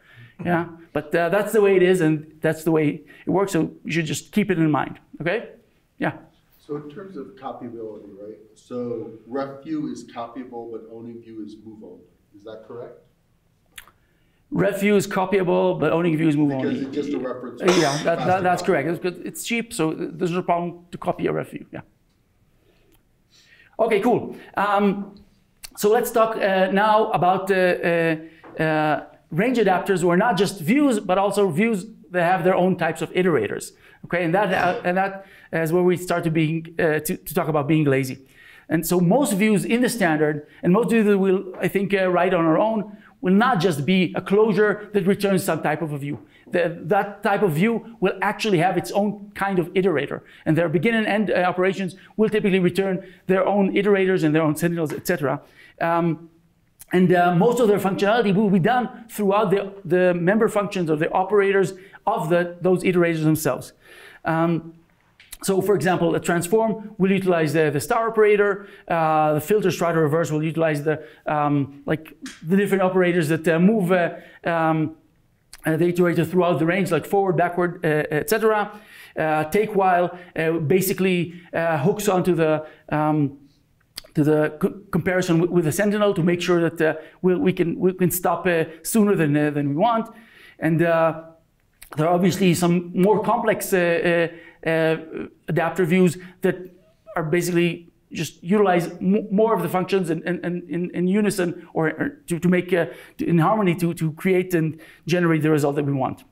Yeah, but that's the way it is, and that's the way it works. So you should just keep it in mind. Okay, yeah. So in terms of copyability, right? So ref view is copyable, but owning view is move only. Is that correct? Ref view is copyable, but owning view is move only. Because it's just a reference. Yeah, that's correct. It's cheap, so there's no problem to copy a ref view. Yeah. Okay, cool. So let's talk now about range adapters who are not just views, but also views that have their own types of iterators. Okay, and that is where we start to talk about being lazy. And so most views in the standard, and most views that we'll, I think, write on our own, will not just be a closure that returns some type of a view. That type of view will actually have its own kind of iterator, and their begin and end operations will typically return their own iterators and their own sentinels, etc. Most of their functionality will be done throughout the member functions of the operators of those iterators themselves. So, for example, a transform will utilize the star operator. The filter, strider, reverse will utilize the different operators that move the iterator throughout the range, like forward, backward, etc. Take while basically hooks onto the comparison with the Sentinel to make sure that we can stop sooner than we want. And there are obviously some more complex adapter views that are basically just utilize more of the functions in unison or to make in harmony to create and generate the result that we want.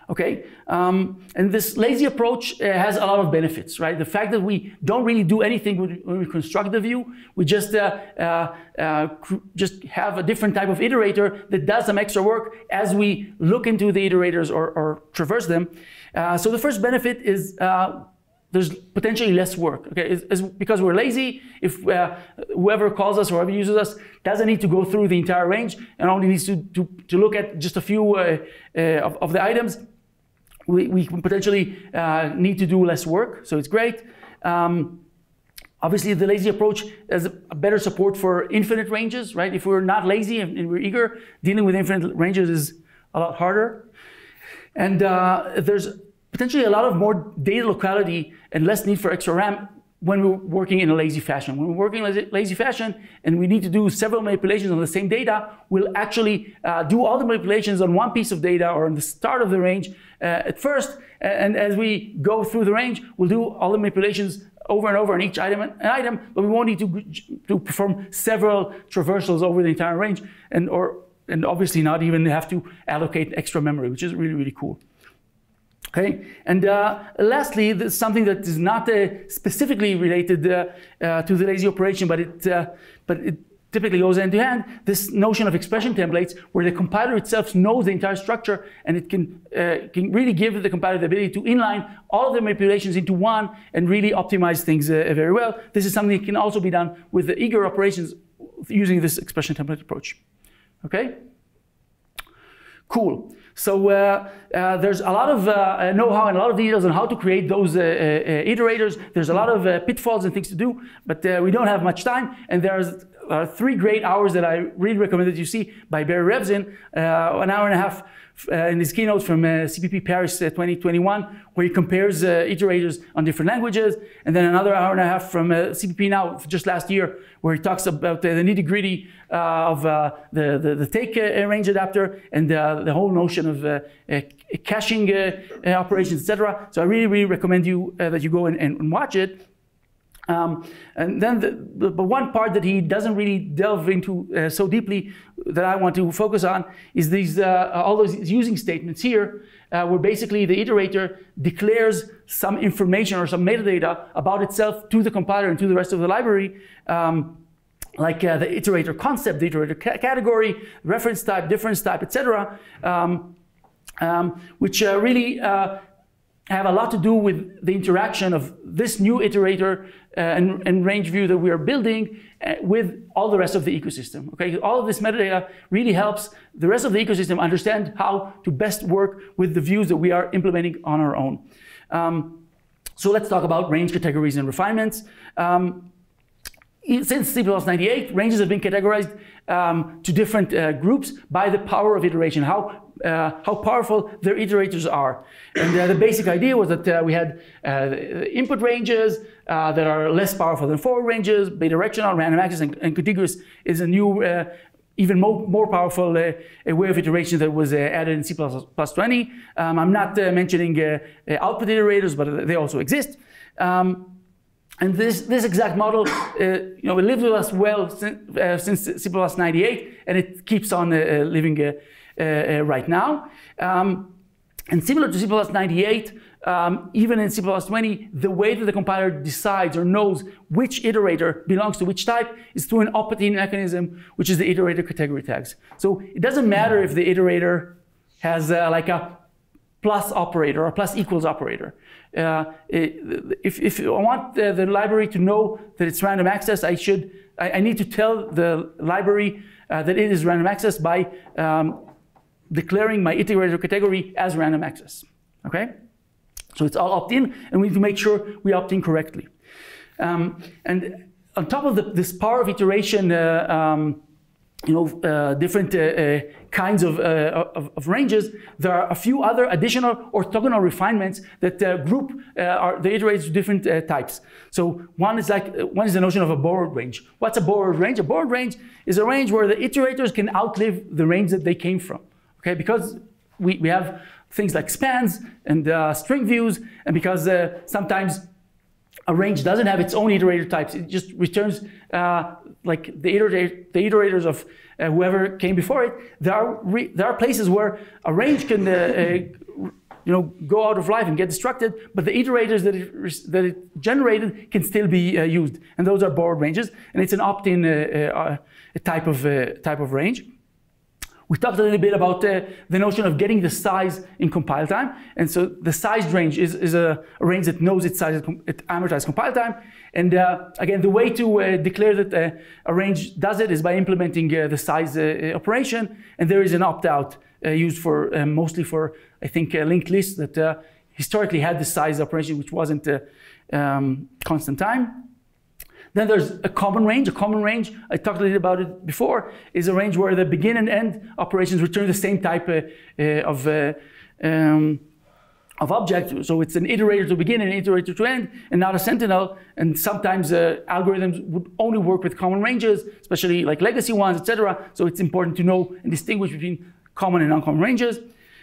Okay, and this lazy approach has a lot of benefits, right? The fact that we don't really do anything when we construct the view, we just have a different type of iterator that does some extra work as we look into the iterators or traverse them. So the first benefit is there's potentially less work, okay? Because we're lazy, if whoever calls us or whoever uses us doesn't need to go through the entire range and only needs to look at just a few of the items, we can potentially need to do less work, so it's great. Obviously, the lazy approach has a better support for infinite ranges, right? If we're not lazy and we're eager, dealing with infinite ranges is a lot harder. And there's potentially a lot of more data locality and less need for extra RAM when we're working in a lazy fashion. When we're working in a lazy fashion and we need to do several manipulations on the same data, we'll actually do all the manipulations on one piece of data or on the start of the range at first. And as we go through the range, we'll do all the manipulations over and over on each item, but we won't need to perform several traversals over the entire range and obviously not even have to allocate extra memory, which is really, really cool. Okay, and lastly, there's something that is not specifically related to the lazy operation, but it typically goes hand to hand. This notion of expression templates, where the compiler itself knows the entire structure, and it can really give the compiler the ability to inline all of the manipulations into one and really optimize things very well. This is something that can also be done with the eager operations using this expression template approach. Okay, cool. So there's a lot of know-how and a lot of details on how to create those iterators. There's a lot of pitfalls and things to do, but we don't have much time. And there's 3 great hours that I really recommend that you see by Barry Revzin, 1.5 hours in his keynote from CPP Paris 2021, where he compares iterators on different languages, and then another 1.5 hours from CppNow just last year, where he talks about the nitty-gritty of the take range adapter and the whole notion of caching operations, etc. So I really, really recommend you that you go and watch it. And then the one part that he doesn't really delve into so deeply that I want to focus on is these all those using statements here, where basically the iterator declares some information or some metadata about itself to the compiler and to the rest of the library, like the iterator concept, the iterator category, reference type, difference type, etc., which really have a lot to do with the interaction of this new iterator and range view that we are building with all the rest of the ecosystem. Okay, all of this metadata really helps the rest of the ecosystem understand how to best work with the views that we are implementing on our own. So let's talk about range categories and refinements. Since CppNow, ranges have been categorized to different groups by the power of iteration, how powerful their iterators are. And the basic idea was that we had input ranges that are less powerful than forward ranges, bidirectional, random access, and contiguous is a new, even more powerful way of iteration that was added in C++20. I'm not mentioning output iterators, but they also exist. And this exact model, it lived with us well since CppNow, and it keeps on living right now. And similar to CppNow, even in CppNow20, the way that the compiler decides or knows which iterator belongs to which type is through an opt-in mechanism, which is the iterator category tags. So it doesn't matter if the iterator has like a plus operator or plus equals operator. If I want the library to know that it's random access, I need to tell the library that it is random access by declaring my iterator category as random access. Okay, so it's all opt-in, and we need to make sure we opt in correctly. And on top of this power of iteration different kinds of ranges, there are a few other additional orthogonal refinements that group the iterators to different types. So one is the notion of a borrowed range. What's a borrowed range? A borrowed range is a range where the iterators can outlive the range that they came from. Okay, because we have things like spans and string views, and because sometimes a range doesn't have its own iterator types. It just returns like the iterators of whoever came before it. There are places where a range can go out of life and get destructed, but the iterators that it generated can still be used, and those are borrowed ranges. And it's an opt-in type of range. We talked a little bit about the notion of getting the size in compile time. And so the sized range is a range that knows its size at amortized compile time. And again, the way to declare that a range does it is by implementing the size operation. And there is an opt-out used for mostly for, I think, linked lists that historically had the size operation, which wasn't constant time. Then there's a common range. A common range, I talked a little about it before, is a range where the begin and end operations return the same type of object. So it's an iterator to begin and an iterator to end, and not a sentinel. And sometimes algorithms would only work with common ranges, especially like legacy ones, etc. So it's important to know and distinguish between common and uncommon ranges.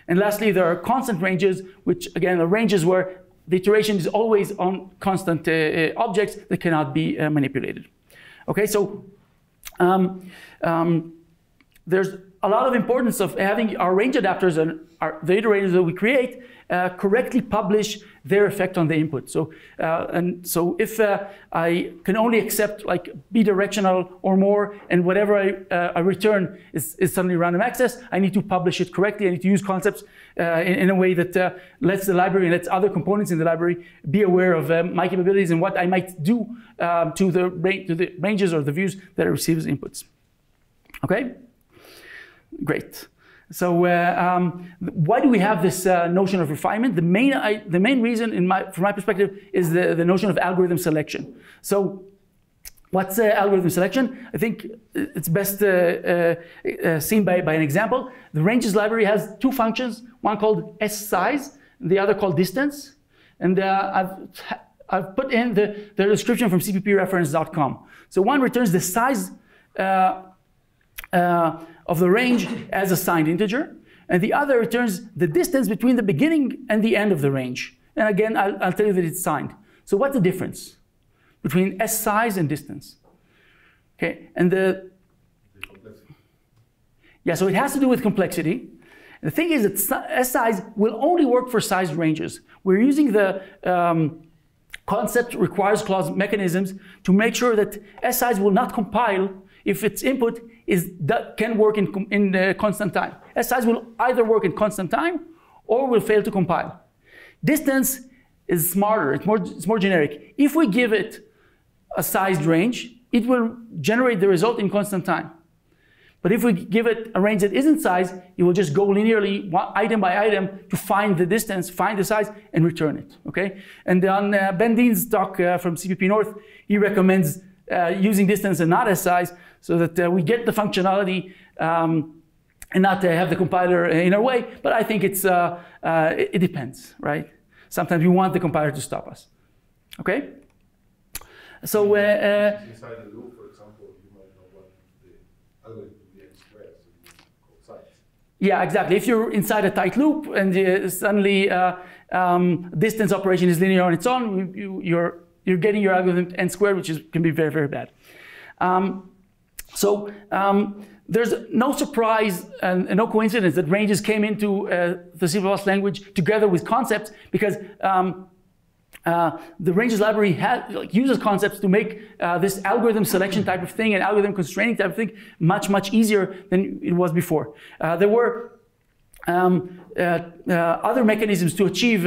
And lastly, there are constant ranges, which again are ranges where the iteration is always on constant objects that cannot be manipulated. Okay, so there's a lot of importance of having our range adapters and the iterators that we create correctly publish their effect on the input. So so if I can only accept like bidirectional or more, and whatever I return is suddenly random access, I need to publish it correctly. I need to use concepts in a way that lets the library and lets other components in the library be aware of my capabilities and what I might do to the ranges or the views that I receive as inputs. Okay, great. So why do we have this notion of refinement? The main reason, from my perspective, is the notion of algorithm selection. So what's algorithm selection? I think it's best seen by an example. The ranges library has two functions, one called size, and the other called distance. And I've put in the description from cppreference.com. So one returns the size of the range as a signed integer, and the other returns the distance between the beginning and the end of the range. And again, I'll tell you that it's signed. So what's the difference between size and distance? Okay, and the complexity. Yeah, so it has to do with complexity. The thing is that size will only work for sized ranges. We're using the concept requires clause mechanisms to make sure that size will not compile if its input can work in constant time. Size will either work in constant time or will fail to compile. Distance is smarter, it's more generic. If we give it a sized range, it will generate the result in constant time. But if we give it a range that isn't sized, it will just go linearly, item by item, to find the distance, find the size, and return it. Okay? And on Ben Dean's talk from CPP North, he recommends using distance and not size, so that we get the functionality and not have the compiler in our way. But I think it depends, right? Sometimes we want the compiler to stop us. Okay? So inside the loop, for example, you might not want the algorithm to be n squared, so you call size. Yeah, exactly. If you're inside a tight loop and suddenly distance operation is linear on its own, you're getting your algorithm n squared, which can be very, very bad. So there's no surprise and no coincidence that ranges came into the C++ language together with concepts, because the ranges library uses concepts to make this algorithm selection type of thing and algorithm constraining type of thing much, much easier than it was before. There were other mechanisms to achieve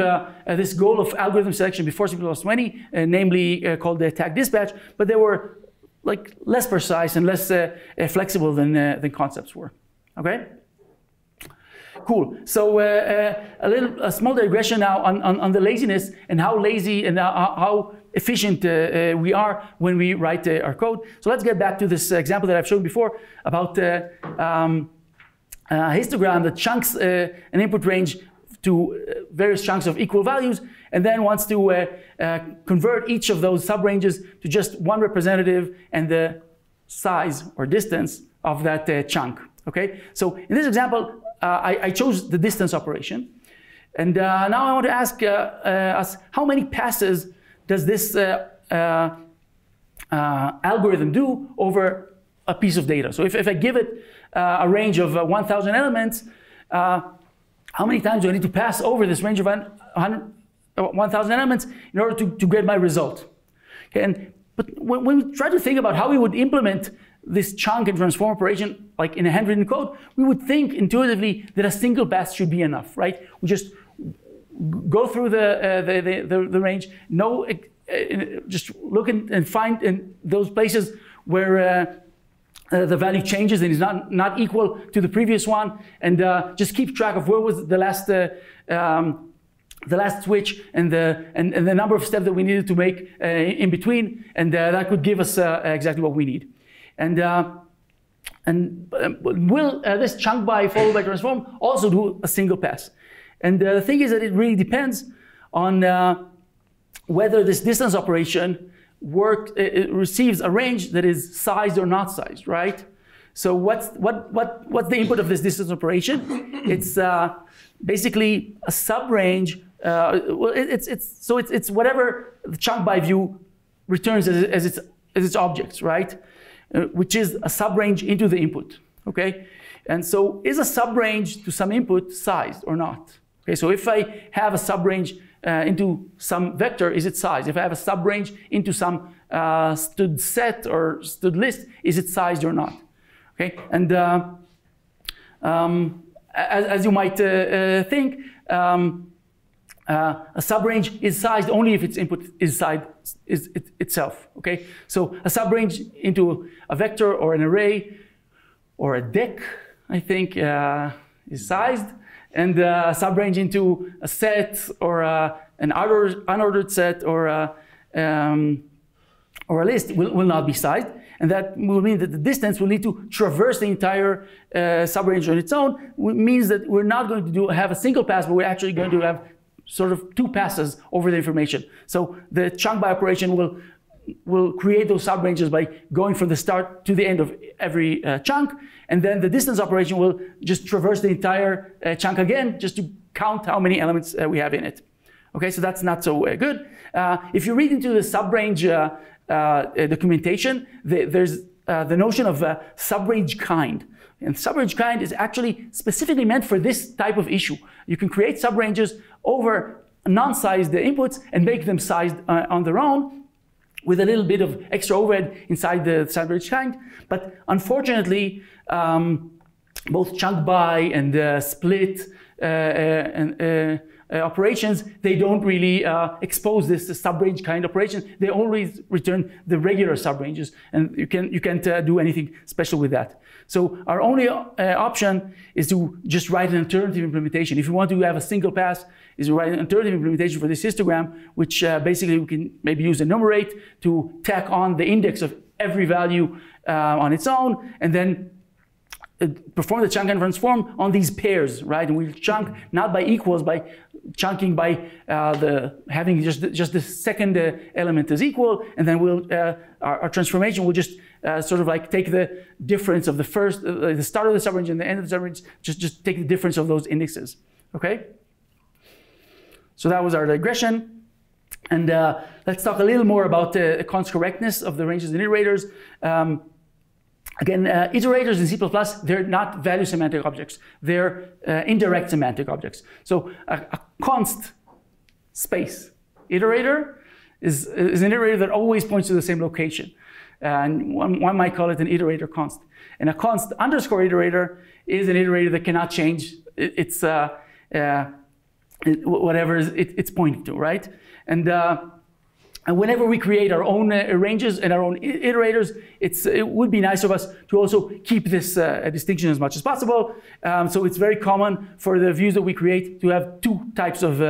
this goal of algorithm selection before CppNow, namely called the tag dispatch, but they were like less precise and less flexible than concepts were. Okay. Cool. So a small digression now on the laziness and how lazy and how efficient we are when we write our code. So let's get back to this example that I've shown before about histogram that chunks an input range to various chunks of equal values, and then wants to convert each of those subranges to just one representative and the size or distance of that chunk. Okay. So in this example, I chose the distance operation, and now I want to ask us how many passes does this algorithm do over a piece of data. So if I give it a range of 1,000 elements, how many times do I need to pass over this range of 1,000 elements in order to get my result? Okay, but when we try to think about how we would implement this chunk and transform operation, like in a handwritten code, we would think intuitively that a single pass should be enough, right? We just go through the range, just look and find in those places where the value changes and is not equal to the previous one, and just keep track of where was the last switch and the number of steps that we needed to make in between, and that could give us exactly what we need. And will this chunk by followed by transform also do a single pass? And the thing is that it really depends on whether this distance operation it receives a range that is sized or not sized, right? So what's the input of this distance operation? It's basically a subrange. Well, it's whatever the chunk by view returns as its objects, right? Which is a subrange into the input. Okay, and so is a subrange to some input sized or not? Okay, so if I have a subrange into some vector, is it sized? If I have a subrange into some stud set or stud list, is it sized or not? Okay, and as you might think, a subrange is sized only if its input is sized itself. Okay, so a subrange into a vector or an array or a deck, I think, is sized. And a subrange into a set or an unordered set or a list will not be sized. And that will mean that the distance will need to traverse the entire subrange on its own. It means that we're not going to have a single pass, but we're actually going to have sort of two passes over the information. So the chunk by operation will create those subranges by going from the start to the end of every chunk, and then the distance operation will just traverse the entire chunk again, just to count how many elements we have in it. Okay, so that's not so good. If you read into the subrange documentation, there's the notion of subrange kind. And subrange kind is actually specifically meant for this type of issue. You can create subranges over non-sized inputs and make them sized on their own, with a little bit of extra overhead inside the subrange kind. But unfortunately, both chunk by and split operations, they don't really expose this subrange kind operation. They always return the regular subranges, and you can't do anything special with that. So our only option is to just write an alternative implementation. If you want to have a single pass, is to write an alternative implementation for this histogram, which basically we can maybe use enumerate to tack on the index of every value on its own, and then perform the chunk and transform on these pairs, right? And we'll chunk not by equals, by chunking by having just the second element is equal, and then we'll our transformation will just sort of like take the difference of the first, the start of the subrange and the end of the subrange, just take the difference of those indexes. Okay. So that was our digression, and let's talk a little more about the const correctness of the ranges and iterators. Again, iterators in C++, they're not value semantic objects. They're indirect semantic objects. So a const space iterator is an iterator that always points to the same location. And one might call it an iterator const. And a const underscore iterator is an iterator that cannot change its whatever it's pointing to, right? And And whenever we create our own ranges and our own iterators, it would be nice of us to also keep this distinction as much as possible. So it's very common for the views that we create to have two types of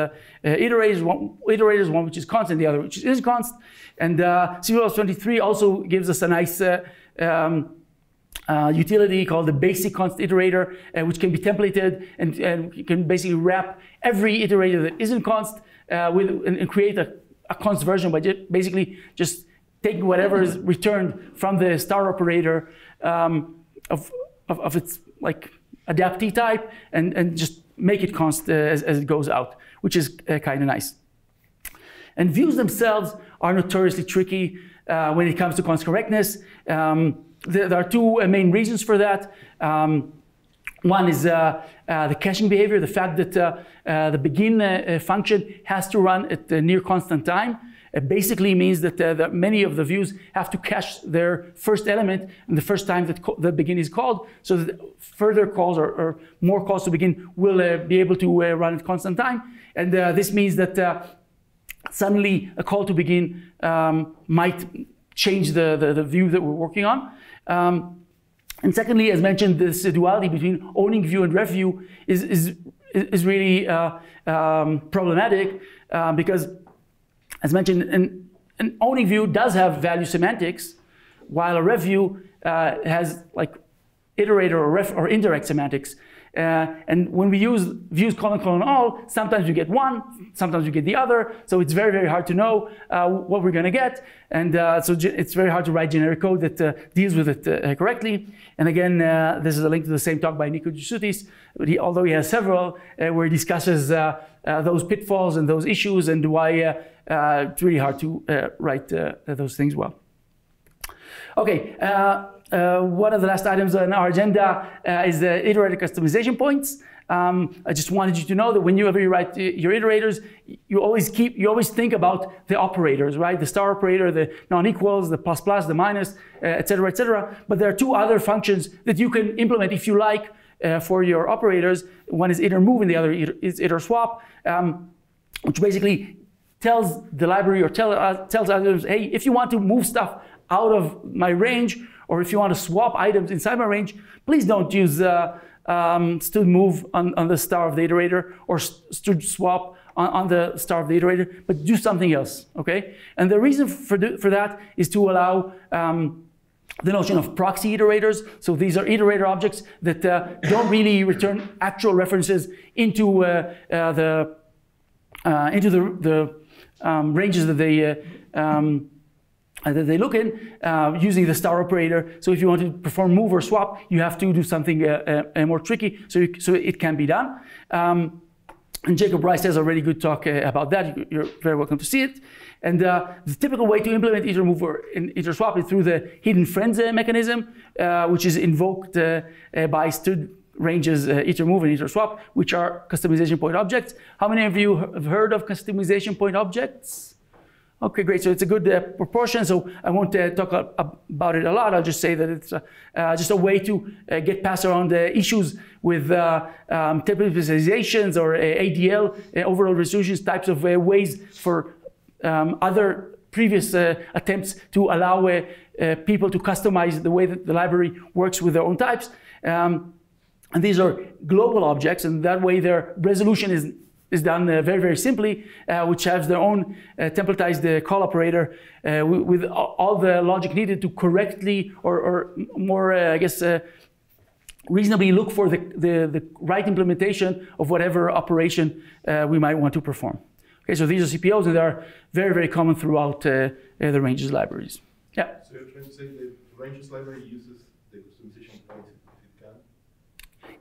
iterators, one which is constant, the other which is constant. And CppNow also gives us a nice utility called the basic constant iterator, which can be templated and can basically wrap every iterator that isn't const and create a const version by basically just taking whatever is returned from the star operator of its like adaptee type and just make it const as it goes out, which is kind of nice. And views themselves are notoriously tricky when it comes to const correctness. There are two main reasons for that. One is the caching behavior, the fact that the begin function has to run at near constant time. It basically means that many of the views have to cache their first element in the first time that the begin is called, so that further calls or more calls to begin will be able to run at constant time. And this means that suddenly a call to begin might change the view that we're working on. And secondly, as mentioned, this duality between owning view and ref view is really problematic because, as mentioned, an owning view does have value semantics, while a ref view has like iterator or ref or indirect semantics. And when we use views : all, sometimes we get one, sometimes we get the other. So it's very, very hard to know what we're going to get. And so it's very hard to write generic code that deals with it correctly. And again, this is a link to the same talk by Nico Jusutis, although he has several, where he discusses those pitfalls and those issues and why it's really hard to write those things well. Okay. One of the last items on our agenda is the iterator customization points. I just wanted you to know that whenever you write your iterators, you always think about the operators, right? The star operator, the non-equals, the plus plus, the minus, et cetera, et cetera. But there are two other functions that you can implement if you like for your operators. One is iter move and the other is iter swap, which basically tells the library or tells others, hey, if you want to move stuff out of my range, or if you want to swap items inside my range, please don't use std move on the star of the iterator or std swap on the star of the iterator, but do something else, okay? And the reason for that is to allow the notion of proxy iterators. So these are iterator objects that don't really return actual references into the ranges that they look in using the star operator. So if you want to perform move or swap, you have to do something more tricky, so it can be done. And Jacob Rice has a really good talk about that. You're very welcome to see it. And the typical way to implement iter move or iter swap is through the hidden friends mechanism, which is invoked by std ranges iter move and iter swap, which are customization point objects. How many of you have heard of customization point objects? Okay, great. So it's a good proportion. So I won't talk about it a lot. I'll just say that it's just a way to get past around the issues with template specializations or ADL, overall resolutions, types of ways for other previous attempts to allow people to customize the way that the library works with their own types. And these are global objects, and that way their resolution is done very, very simply, which has their own templatized call operator with all the logic needed to correctly or more, I guess, reasonably look for the right implementation of whatever operation we might want to perform. Okay, so these are CPOs, and they are very, very common throughout the ranges libraries. Yeah? So you're trying to say that the ranges library uses the customization point if it can?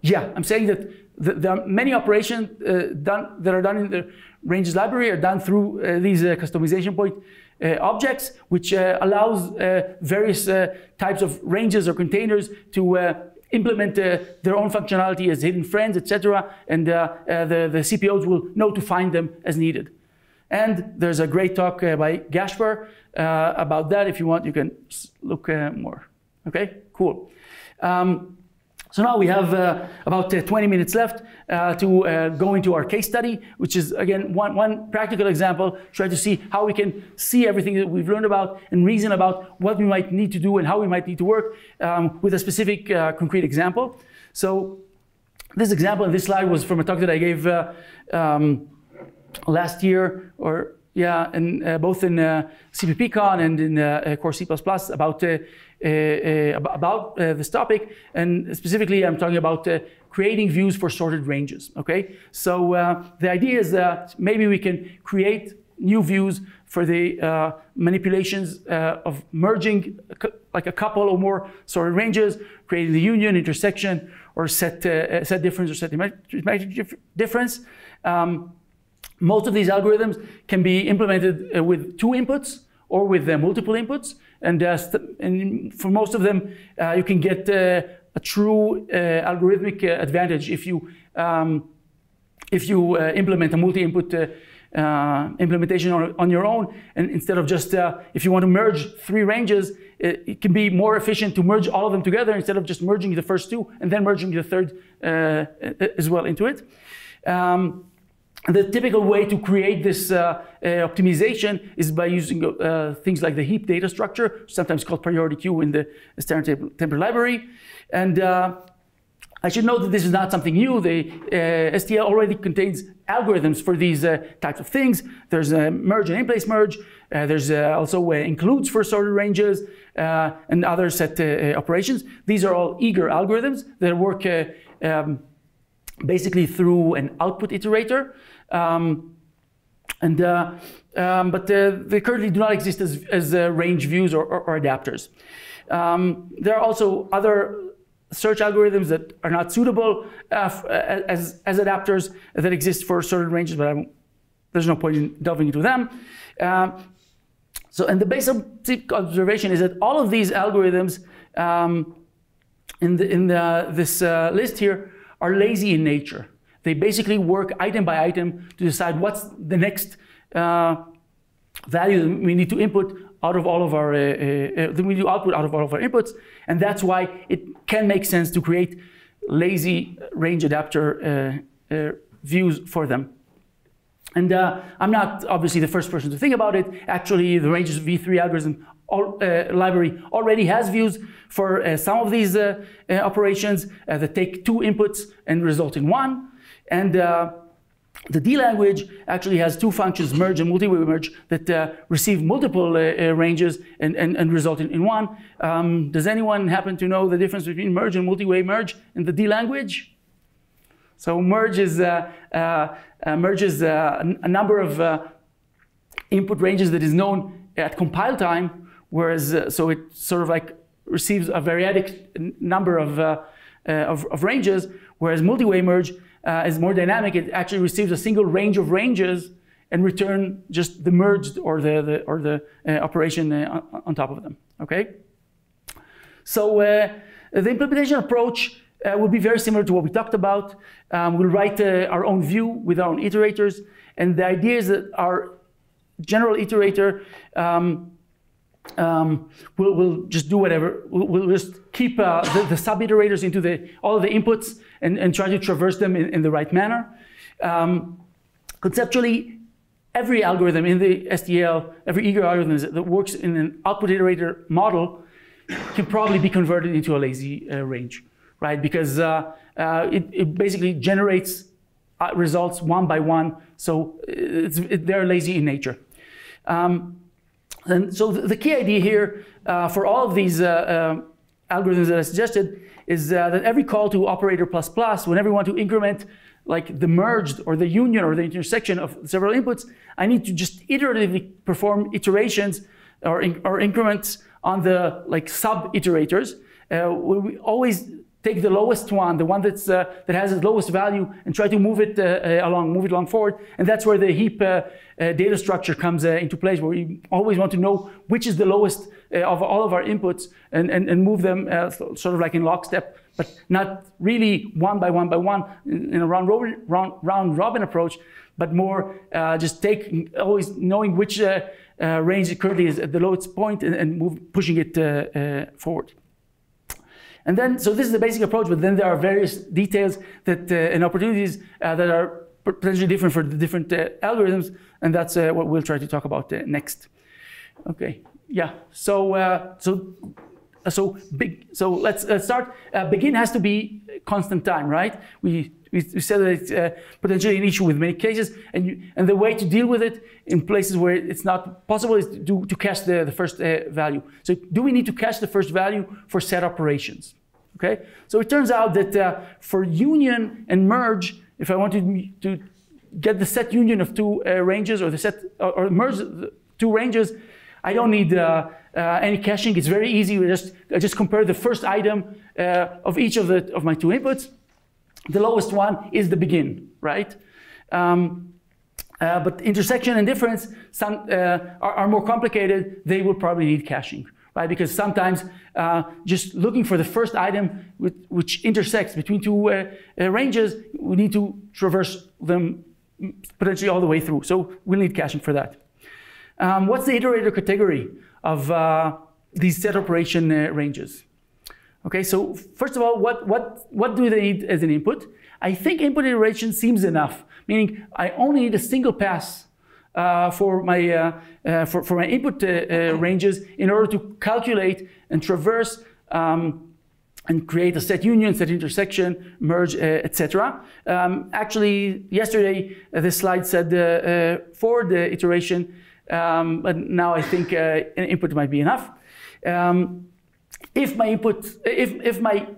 Yeah, I'm saying that there are many operations that are done in the ranges library are done through these customization point objects, which allows various types of ranges or containers to implement their own functionality as hidden friends, etc. And the CPOs will know to find them as needed. And there's a great talk by Gasper about that. If you want, you can look more. Okay, cool. So now we have about 20 minutes left to go into our case study, which is, again, one practical example, try to see how we can see everything that we've learned about and reason about what we might need to do and how we might need to work with a specific concrete example. So this example in this slide was from a talk that I gave last year, or yeah, both in CppCon and in course C++ about this topic, and specifically I'm talking about creating views for sorted ranges. Okay, so the idea is that maybe we can create new views for the manipulations of merging like a couple or more sorted ranges, creating the union, intersection, or set difference or set difference. Most of these algorithms can be implemented with 2 inputs or with multiple inputs, and for most of them, you can get a true algorithmic advantage if you implement a multi-input implementation on your own, and instead of just if you want to merge 3 ranges, it can be more efficient to merge all of them together instead of just merging the first 2 and then merging the third as well into it. The typical way to create this optimization is by using things like the heap data structure, sometimes called priority queue in the standard template library. And I should note that this is not something new. The STL already contains algorithms for these types of things. There's a merge and in-place merge. There's also includes for sorted ranges and other set operations. These are all eager algorithms that work basically through an output iterator, but they currently do not exist as range views or adapters. There are also other search algorithms that are not suitable as adapters that exist for certain ranges, but there's no point in delving into them. And the basic observation is that all of these algorithms in this list here are lazy in nature. They basically work item by item to decide what's the next value that we need to input out of all of our output out of all of our inputs, and that's why it can make sense to create lazy range adapter views for them. And I'm not obviously the first person to think about it. Actually, the ranges v3 algorithm library already has views for some of these operations that take 2 inputs and result in 1. And the D language actually has 2 functions, merge and multi-way merge, that receive multiple ranges and result in 1. Does anyone happen to know the difference between merge and multi-way merge in the D language? So merge is a number of input ranges that is known at compile time, whereas so it sort of like receives a variadic number of ranges, whereas multi-way merge is more dynamic. It actually receives a single range of ranges and return just the merged or the operation on top of them. Okay. So the implementation approach will be very similar to what we talked about. We'll write our own view with our own iterators, and the idea is that our general iterator we'll just do whatever. We'll just keep the sub-iterators into all of the inputs and try to traverse them in the right manner. Conceptually, every algorithm in the STL, every eager algorithm that works in an output iterator model can probably be converted into a lazy range, right? Because it basically generates results one by one, so they're lazy in nature. And so the key idea here for all of these algorithms that I suggested is that every call to operator ++, whenever we want to increment like the merged or the union or the intersection of several inputs, I need to just iteratively perform iterations or increments on the like sub-iterators. We always take the lowest one, the one that's, that has the lowest value, and try to move it along forward. And that's where the heap data structure comes into place, where we always want to know which is the lowest of all of our inputs and move them sort of like in lockstep, but not really one by one in a round robin approach, but more just always knowing which range currently is at the lowest point and pushing it forward. And then, so this is the basic approach, but then there are various details that and opportunities that are potentially different for the different algorithms, and that's what we'll try to talk about next. Okay, yeah. So let's start. Begin has to be constant time, right? We said that it's potentially an issue with many cases, and the way to deal with it in places where it's not possible is to cache the first value. So do we need to cache the first value for set operations? Okay. So it turns out that for union and merge, if I wanted to get the set union of two ranges, or the set or merge the two ranges, I don't need any caching. It's very easy. I just compare the first item of each of my two inputs. The lowest one is the begin, right? But intersection and difference are more complicated. They will probably need caching, right? Because sometimes just looking for the first item which intersects between two ranges, we need to traverse them potentially all the way through. So we'll need caching for that. What's the iterator category of these set operation ranges? Okay, so first of all, what do they need as an input? I think input iteration seems enough, meaning I only need a single pass for my input ranges in order to calculate and traverse and create a set union, set intersection, merge, etc. Actually, yesterday this slide said for the iteration, but now I think an input might be enough. If my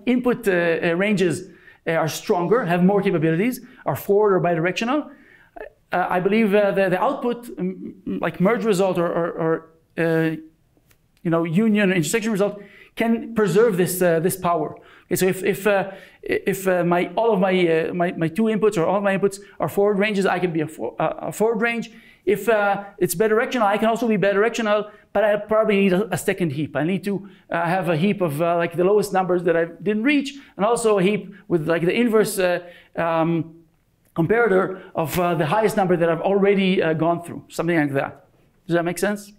input ranges are stronger, have more capabilities, are forward or bidirectional, I believe the output, like merge result or union or intersection result, can preserve this power. Okay, so if all of my two inputs or all of my inputs are forward ranges, I can be a forward range. If it's bidirectional, I can also be bidirectional, but I probably need a second heap. I need to have a heap of like the lowest numbers that I didn't reach, and also a heap with like the inverse comparator of the highest number that I've already gone through, something like that. Does that make sense?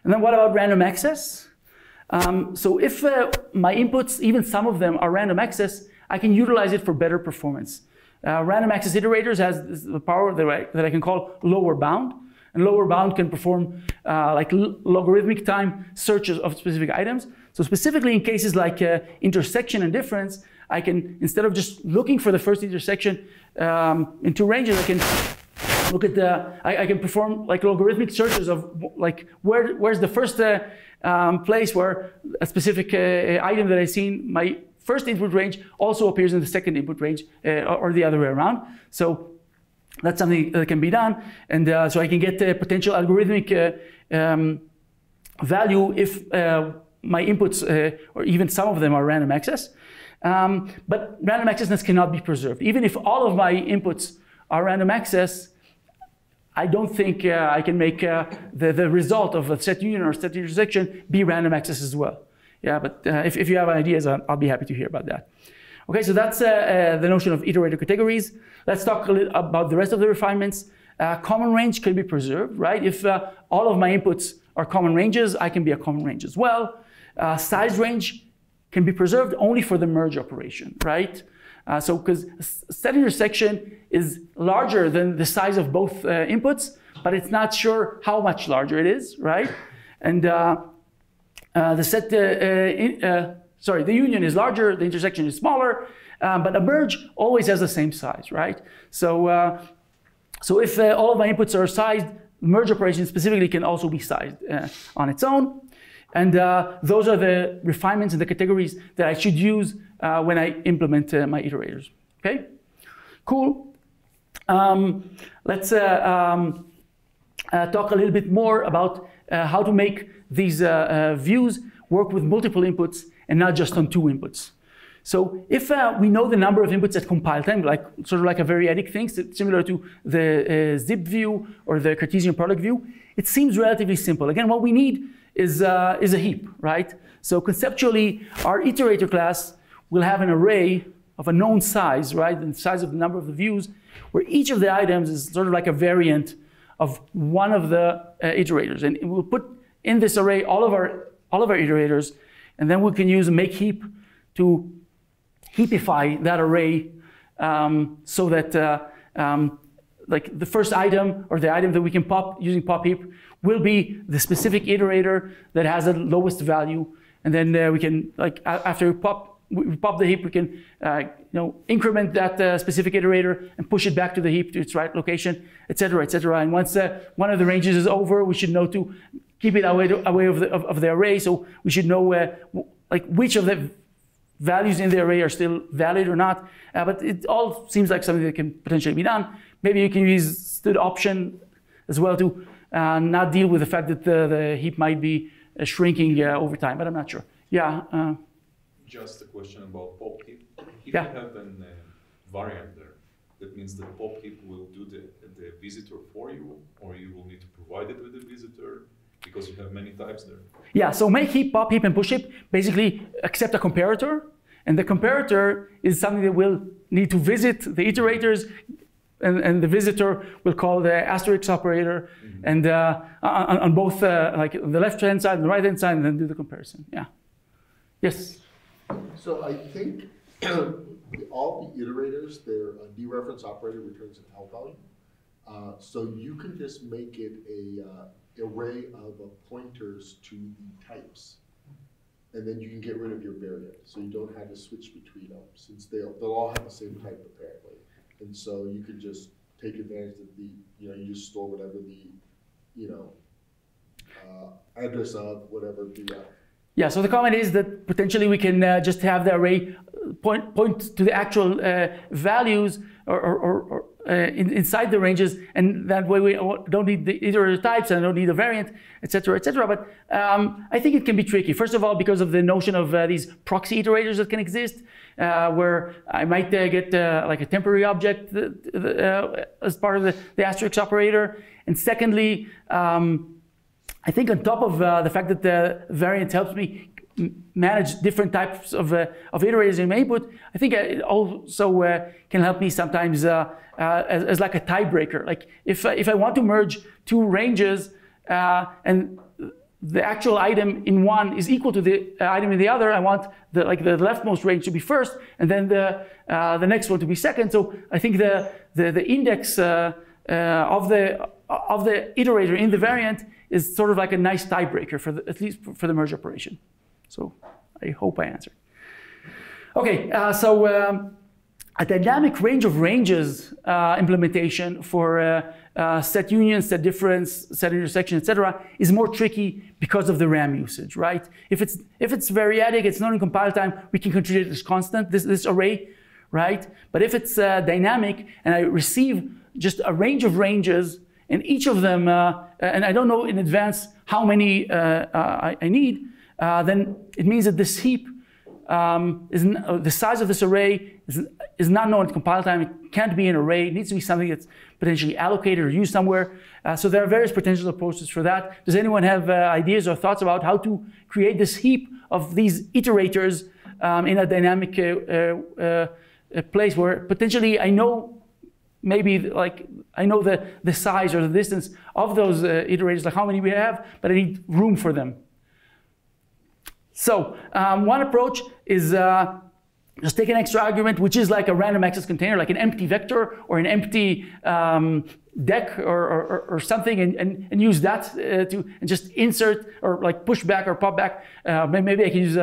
And then what about random access? So if my inputs, even some of them are random access, I can utilize it for better performance. Random access iterators has the power that I can call lower bound. And lower bound can perform like logarithmic time searches of specific items. So specifically in cases like intersection and difference, I can, instead of just looking for the first intersection in two ranges, I can look at I can perform like logarithmic searches of like where's the first place where a specific item that I've seen, my first input range also appears in the second input range or the other way around. So that's something that can be done. And so I can get a potential algorithmic value if my inputs, or even some of them, are random access. But random accessness cannot be preserved. Even if all of my inputs are random access, I don't think I can make the result of a set union or set intersection be random access as well. Yeah, but if you have ideas, I'll be happy to hear about that. Okay, so that's the notion of iterator categories. Let's talk a little about the rest of the refinements. Common range can be preserved, right? If all of my inputs are common ranges, I can be a common range as well. Size range can be preserved only for the merge operation, right? So because set intersection is larger than the size of both inputs, but it's not sure how much larger it is, right? And the union is larger, the intersection is smaller, but a merge always has the same size, right? So if all of my inputs are sized, the merge operation specifically can also be sized on its own. And those are the refinements and the categories that I should use when I implement my iterators. Okay, cool. Let's talk a little bit more about how to make these views work with multiple inputs and not just on two inputs. So if we know the number of inputs at compile time, like sort of like a variadic thing, similar to the zip view or the Cartesian product view, it seems relatively simple. Again, what we need is a heap, right? So conceptually, our iterator class will have an array of a known size, right? And the size of the number of the views, where each of the items is sort of like a variant of one of the iterators. And we'll put in this array all of our iterators, and then we can use make heap to heapify that array so that like the first item or the item that we can pop using pop heap will be the specific iterator that has the lowest value, and then we can, like, after we pop the heap, we can increment that specific iterator and push it back to the heap to its right location, etc., etc. And once one of the ranges is over, we should know to keep it away of the array. So we should know like which of the values in the array are still valid or not. But it all seems like something that can potentially be done. Maybe you can use std option as well to not deal with the fact that the heap might be shrinking over time, but I'm not sure. Yeah. Just a question about pop heap. If Yeah. you have a variant there, that means that pop heap will do the visitor for you, or you will need to provide it with the visitor, because you have many types there. Yeah, so make heap, pop heap, and push heap basically accept a comparator, and the comparator is something that will need to visit the iterators, and the visitor will call the asterisk operator, and on both like the left-hand side and the right-hand side, and then do the comparison. Yeah. Yes. So I think all the iterators, their dereference operator returns an L value. So you can just make it a array of pointers to the types, and then you can get rid of your variant. So you don't have to switch between them, since they'll all have the same type apparently. And so you can just take advantage of the, you just store whatever the, address of whatever the. Yeah, so the comment is that potentially we can just have the array point to the actual values or inside the ranges, and that way we don't need the iterator types and don't need a variant, etc., etc. But I think it can be tricky. First of all, because of the notion of these proxy iterators that can exist, where I might get like a temporary object as part of the asterisk operator. And secondly, I think on top of the fact that the variant helps me manage different types of iterators in my input, I think it also can help me sometimes as like a tiebreaker. Like if I want to merge two ranges and the actual item in one is equal to the item in the other, I want the leftmost range to be first, and then the next one to be second. So I think the index of the iterator in the variant is sort of like a nice tiebreaker for at least for the merge operation. So I hope I answered. Okay, so a dynamic range of ranges implementation for set union, set difference, set intersection, etc., is more tricky because of the RAM usage, right? If it's variadic, it's not in compile time, we can consider it as constant, this array, right? But if it's dynamic and I receive just a range of ranges, and each of them, and I don't know in advance how many I need, then it means that this heap, the size of this array is not known at compile time. It can't be an array. It needs to be something that's potentially allocated or used somewhere. So there are various potential approaches for that. Does anyone have ideas or thoughts about how to create this heap of these iterators in a dynamic place where potentially I know maybe like I know the size or the distance of those iterators, like how many we have, but I need room for them. So one approach is just take an extra argument, which is like a random access container, like an empty vector or an empty deck or something, and use that to just insert or like push back or pop back. Maybe I can use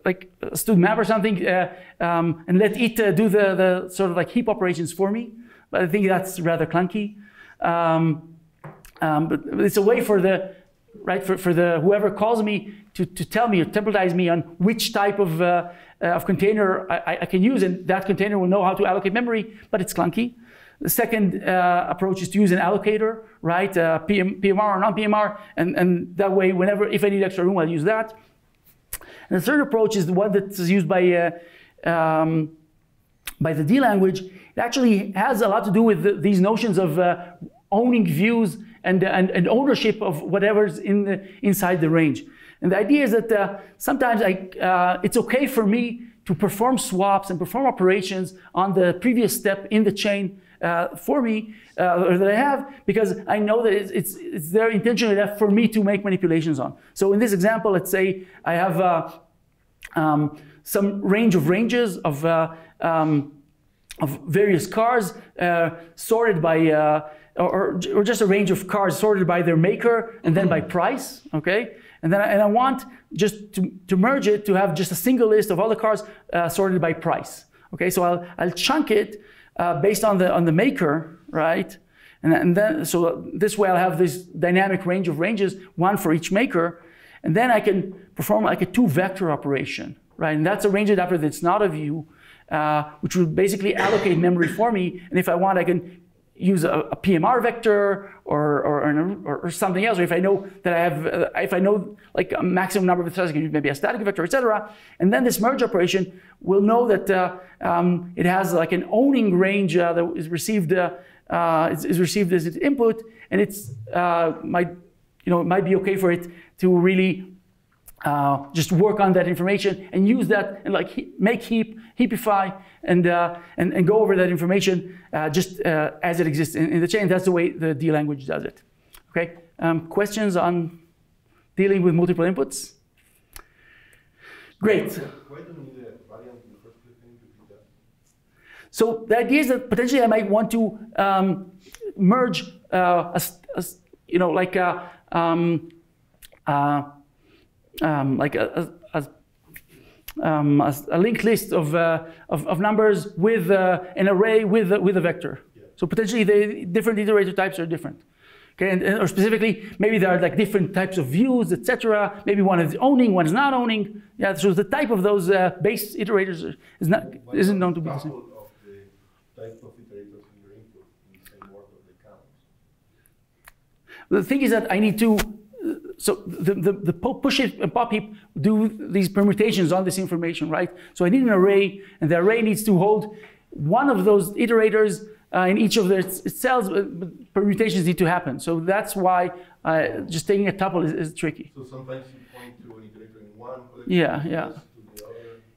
like a std map or something and let it do the sort of like heap operations for me. But I think that's rather clunky. But it's a way for the for the whoever calls me to tell me or templatize me on which type of container I can use, and that container will know how to allocate memory, but it's clunky. The second approach is to use an allocator, right? PMR or non-PMR, and that way, if I need extra room, I'll use that. And the third approach is the one that's used by the D language. It actually has a lot to do with these notions of owning views and ownership of whatever's inside the range. And the idea is that sometimes it's okay for me to perform swaps and perform operations on the previous step in the chain for me, or that I have, because I know that it's there intentionally left for me to make manipulations on. So in this example, let's say I have some range of ranges of various cars sorted by, or just a range of cars sorted by their maker and then by price, okay? And then I want just to merge it to have just a single list of all the cars sorted by price, okay? So I'll chunk it based on the maker, right? And then, so this way I'll have this dynamic range of ranges, one for each maker, and then I can perform like a 2-vector operation, right? And that's a range adapter that's not a view, which will basically allocate memory for me. And if I want, I can use a PMR vector or something else. Or if I know that I have, if I know like a maximum number of threads, I can use maybe a static vector, etc. And then this merge operation will know that it has like an owning range that is received as its input, and it's it might be okay for it to really just work on that information and use that and like make heapify and go over that information just as it exists in the chain. That's the way the D language does it. Okay. Questions on dealing with multiple inputs? Great. Why do we need a variant in the first place? Can you repeat that? So the idea is that potentially I might want to merge a linked list of numbers with an array with a vector. Yeah. So potentially the different iterator types are different. Okay, or specifically, maybe there are like different types of views, etc. Maybe one is owning, one is not owning. Yeah, so the type of those base iterators isn't known to be the same. Of the type of iterators in your input in the same order they count. The thing is that I need to. So the push heap and pop heap do these permutations on this information, right? So I need an array, and the array needs to hold one of those iterators in each of its cells, but permutations need to happen. So that's why just taking a tuple is tricky. So sometimes you point to an iterator in one collection yeah. to the other.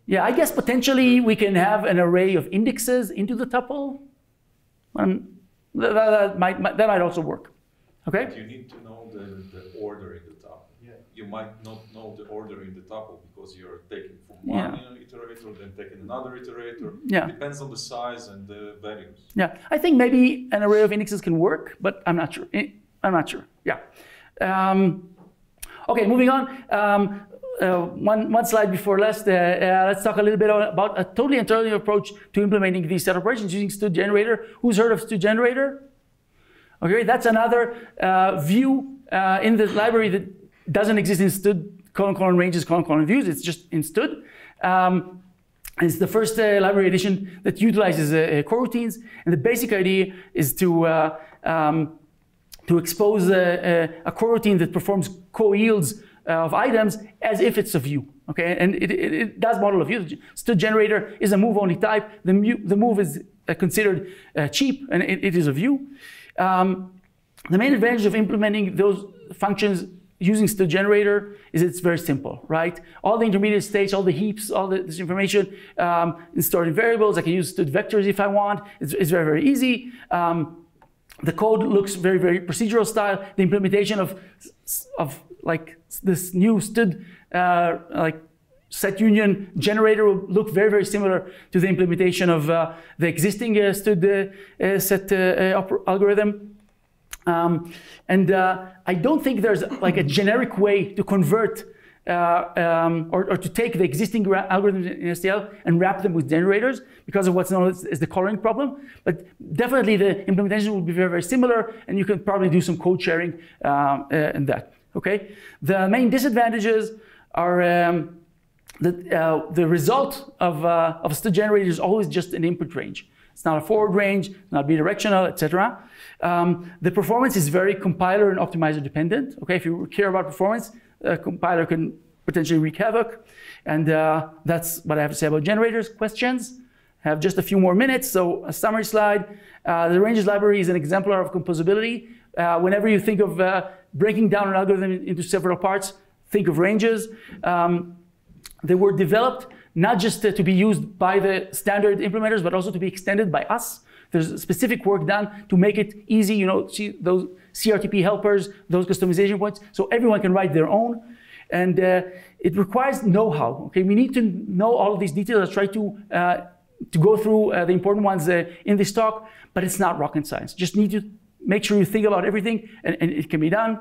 Yeah, I guess potentially we can have an array of indexes into the tuple. That might also work. Okay? But you need to know the order in the tuple. Yeah. You might not know the order in the tuple because you're taking from one iterator, then taking another iterator. Yeah. It depends on the size and the values. Yeah, I think maybe an array of indexes can work, but I'm not sure. Yeah. Okay, moving on. One slide before last, let's talk a little bit about a totally alternative approach to implementing these set operations using std generator. Who's heard of std generator? Okay, that's another view in the library that doesn't exist in std : ranges : views. It's just in std. It's the first library edition that utilizes coroutines, and the basic idea is to expose a coroutine that performs co-yields of items as if it's a view. Okay, and it does model a view. Std generator is a move-only type. The move is considered cheap, and it is a view. The main advantage of implementing those functions using std generator is it's very simple, right? All the intermediate states, all the heaps, all this information is stored in variables. I can use std vectors if I want. It's very, very easy. The code looks very, very procedural style. The implementation of like this new std like set union generator will look very, very similar to the implementation of the existing std set algorithm. I don't think there's like a generic way to convert or to take the existing algorithms in STL and wrap them with generators because of what's known as the coloring problem. But definitely the implementation will be very, very similar, and you can probably do some code sharing in that. Okay. The main disadvantages are the result of std generator is always just an input range. It's not a forward range, not bidirectional, etc. The performance is very compiler and optimizer dependent. Okay, if you care about performance, a compiler can potentially wreak havoc. And that's what I have to say about generators. Questions? I have just a few more minutes, so a summary slide. The ranges library is an exemplar of composability. Whenever you think of breaking down an algorithm into several parts, think of ranges. They were developed not just to be used by the standard implementers, but also to be extended by us There's specific work done to make it easy, you know, see those CRTP helpers, those customization points, so everyone can write their own. And it requires know-how, okay? We need to know all of these details. I'll try to go through the important ones in this talk, but it's not rocket science. Just need to make sure you think about everything, and it can be done.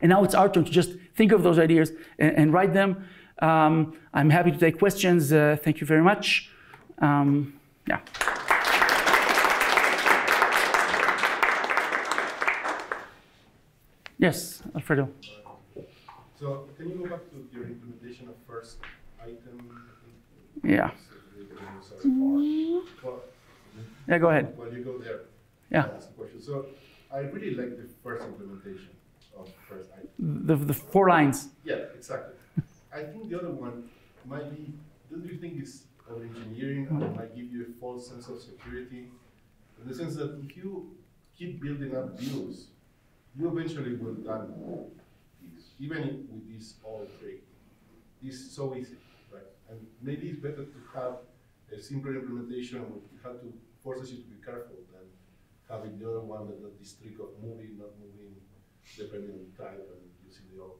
And now it's our turn to just think of those ideas and write them. I'm happy to take questions. Thank you very much. Yeah. Yes, Alfredo. So can you go back to your implementation of first item? Yeah. Well, Yeah, go ahead. while you go there, Yeah. I'll ask a question. So I really like the first implementation of first item. The 4 lines. Yeah, exactly. I think the other one might be, don't you think it's over engineering and might give you a false sense of security? In the sense that if you keep building up views, you eventually will done this, even with this all three. This is so easy, right? And maybe it's better to have a simpler implementation where you have to forces you to be careful than having the other one that this trick of moving, not moving, depending on the type and using the all.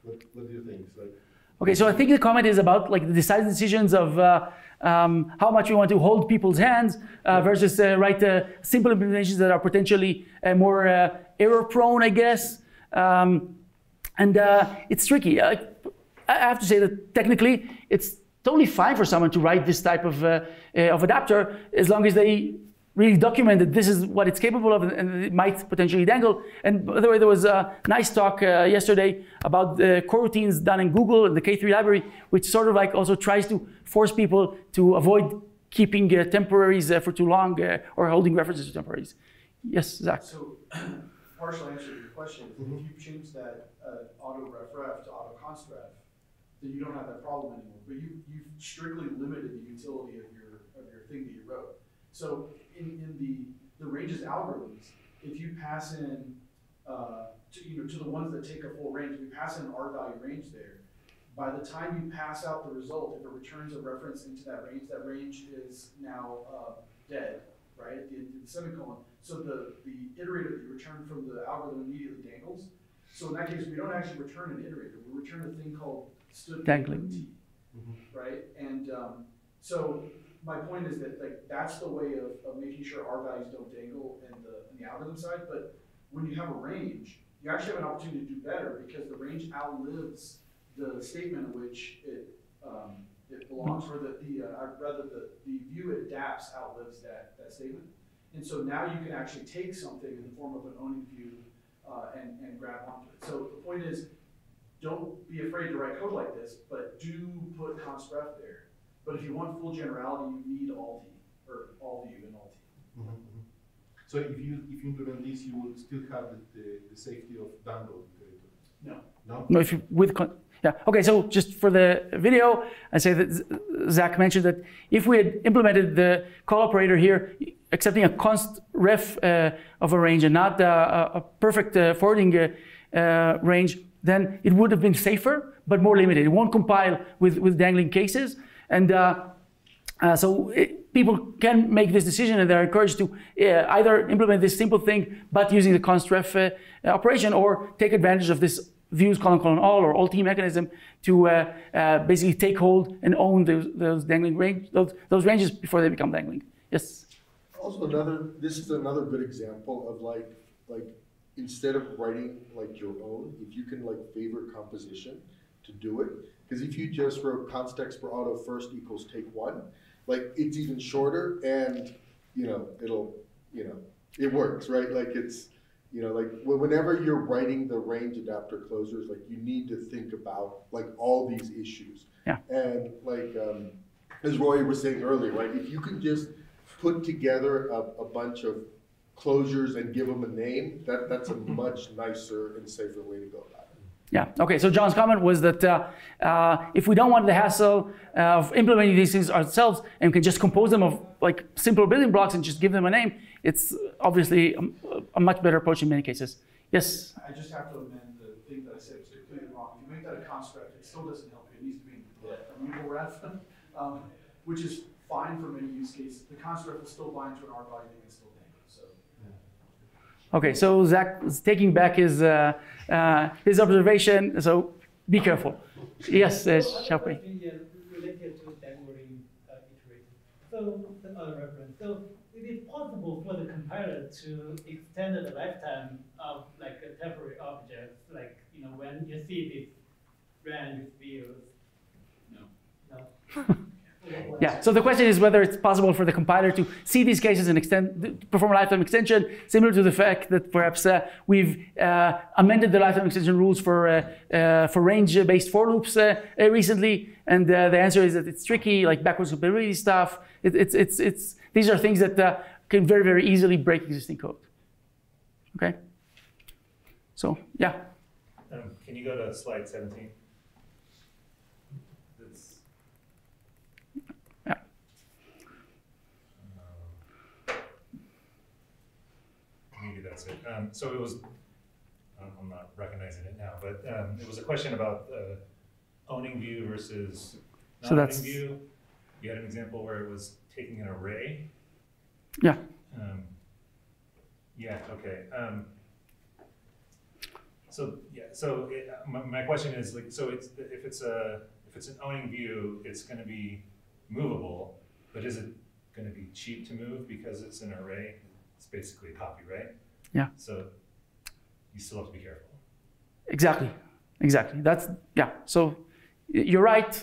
What do you think? It's like, Okay, so I think the comment is about like the decisive decisions of how much we want to hold people's hands versus write simple implementations that are potentially more error-prone, I guess. And it's tricky. I have to say that technically, it's totally fine for someone to write this type of adapter as long as they really document that this is what it's capable of and it might potentially dangle. And by the way, there was a nice talk yesterday about the coroutines done in Google and the K3 library, which sort of like also tries to force people to avoid keeping temporaries for too long or holding references to temporaries. Yes, Zach? So, partial answer to your question is if you change that auto-ref to auto-constref, then you don't have that problem anymore. But you've strictly limited the utility of your thing that you wrote. So in the ranges algorithms, if you pass in to the ones that take a full range, if you pass in an R value range there, by the time you pass out the result, if it returns a reference into that range is now dead, right? At the end of the semicolon. So the iterator that you return from the algorithm immediately dangles. So in that case, we don't actually return an iterator. We return a thing called stood Dangling. T, right? And so my point is that like that's the way of making sure R values don't dangle in the algorithm side. But when you have a range, you actually have an opportunity to do better because the range outlives the statement in which it belongs, or the view it adapts outlives that statement. And so now you can actually take something in the form of an owning view and grab onto it. So the point is, don't be afraid to write code like this, but do put constref there. But if you want full generality, you need all T, or all view and all T. So if you implement this, you will still have the safety of dangle iterator? No. No? No, if you yeah. Okay, so just for the video, I say that Zach mentioned that if we had implemented the call operator here, accepting a const ref of a range and not a perfect forwarding range, then it would have been safer, but more limited. It won't compile with dangling cases. And people can make this decision, and they're encouraged to either implement this simple thing, but using the const ref operation, or take advantage of this views : all or all T mechanism to basically take hold and own those dangling range, those ranges before they become dangling. Yes. Also, this is another good example of like instead of writing like your own, if you can like favor composition to do it, because if you just wrote context for auto first equals take one, like it's even shorter, and it works, right? Like it's. Like whenever you're writing the range adapter closures, like you need to think about like all these issues. Yeah. And like as Roi was saying earlier, right? If you can just put together a bunch of closures and give them a name, that's a much nicer and safer way to go about it. Yeah. Okay. So John's comment was that if we don't want the hassle of implementing these things ourselves and we can just compose them of like simple building blocks and just give them a name, it's obviously a much better approach in many cases. Yes. I just have to amend the thing that I said was completely wrong. If you make that a construct, it still doesn't help you. It needs to be a mutable ref, which is fine for many use cases. The construct will still bind to an arg value and still dangle. So. Okay, so Zach is taking back his observation, so be careful. Yes, Sharpay. Related to dangling iterator. So, the other reference. So, it is possible for the compiler to extend the lifetime of like a temporary object, like when you see this range fields. No. Yeah, so the question is whether it's possible for the compiler to see these cases and perform a lifetime extension, similar to the fact that perhaps we've amended the lifetime extension rules for range-based for loops recently, and the answer is that it's tricky, like backwards compatibility stuff. These are things that can very, very easily break existing code. Okay? So, yeah. Can you go to slide 17? Maybe that's it. So it was, I'm not recognizing it now, but it was a question about owning view versus not owning view. You had an example where it was taking an array. Yeah. Yeah, okay. So my question is like, so it's if it's an owning view, it's going to be movable, but is it going to be cheap to move because it's an array? It's basically a copy, right? Yeah. So you still have to be careful. Exactly. That's, yeah. So you're right.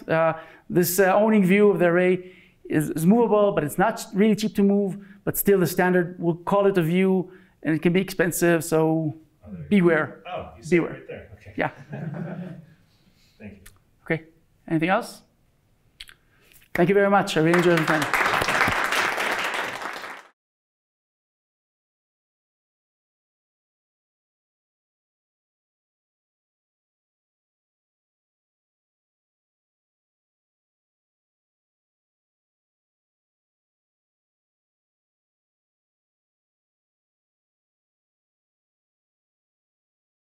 This owning view of the array is movable, but it's not really cheap to move, but still the standard will call it a view, and it can be expensive, so beware. Oh, you see it right there. Okay. Yeah. Thank you. Okay. Anything else? Thank you very much. I really enjoyed the time.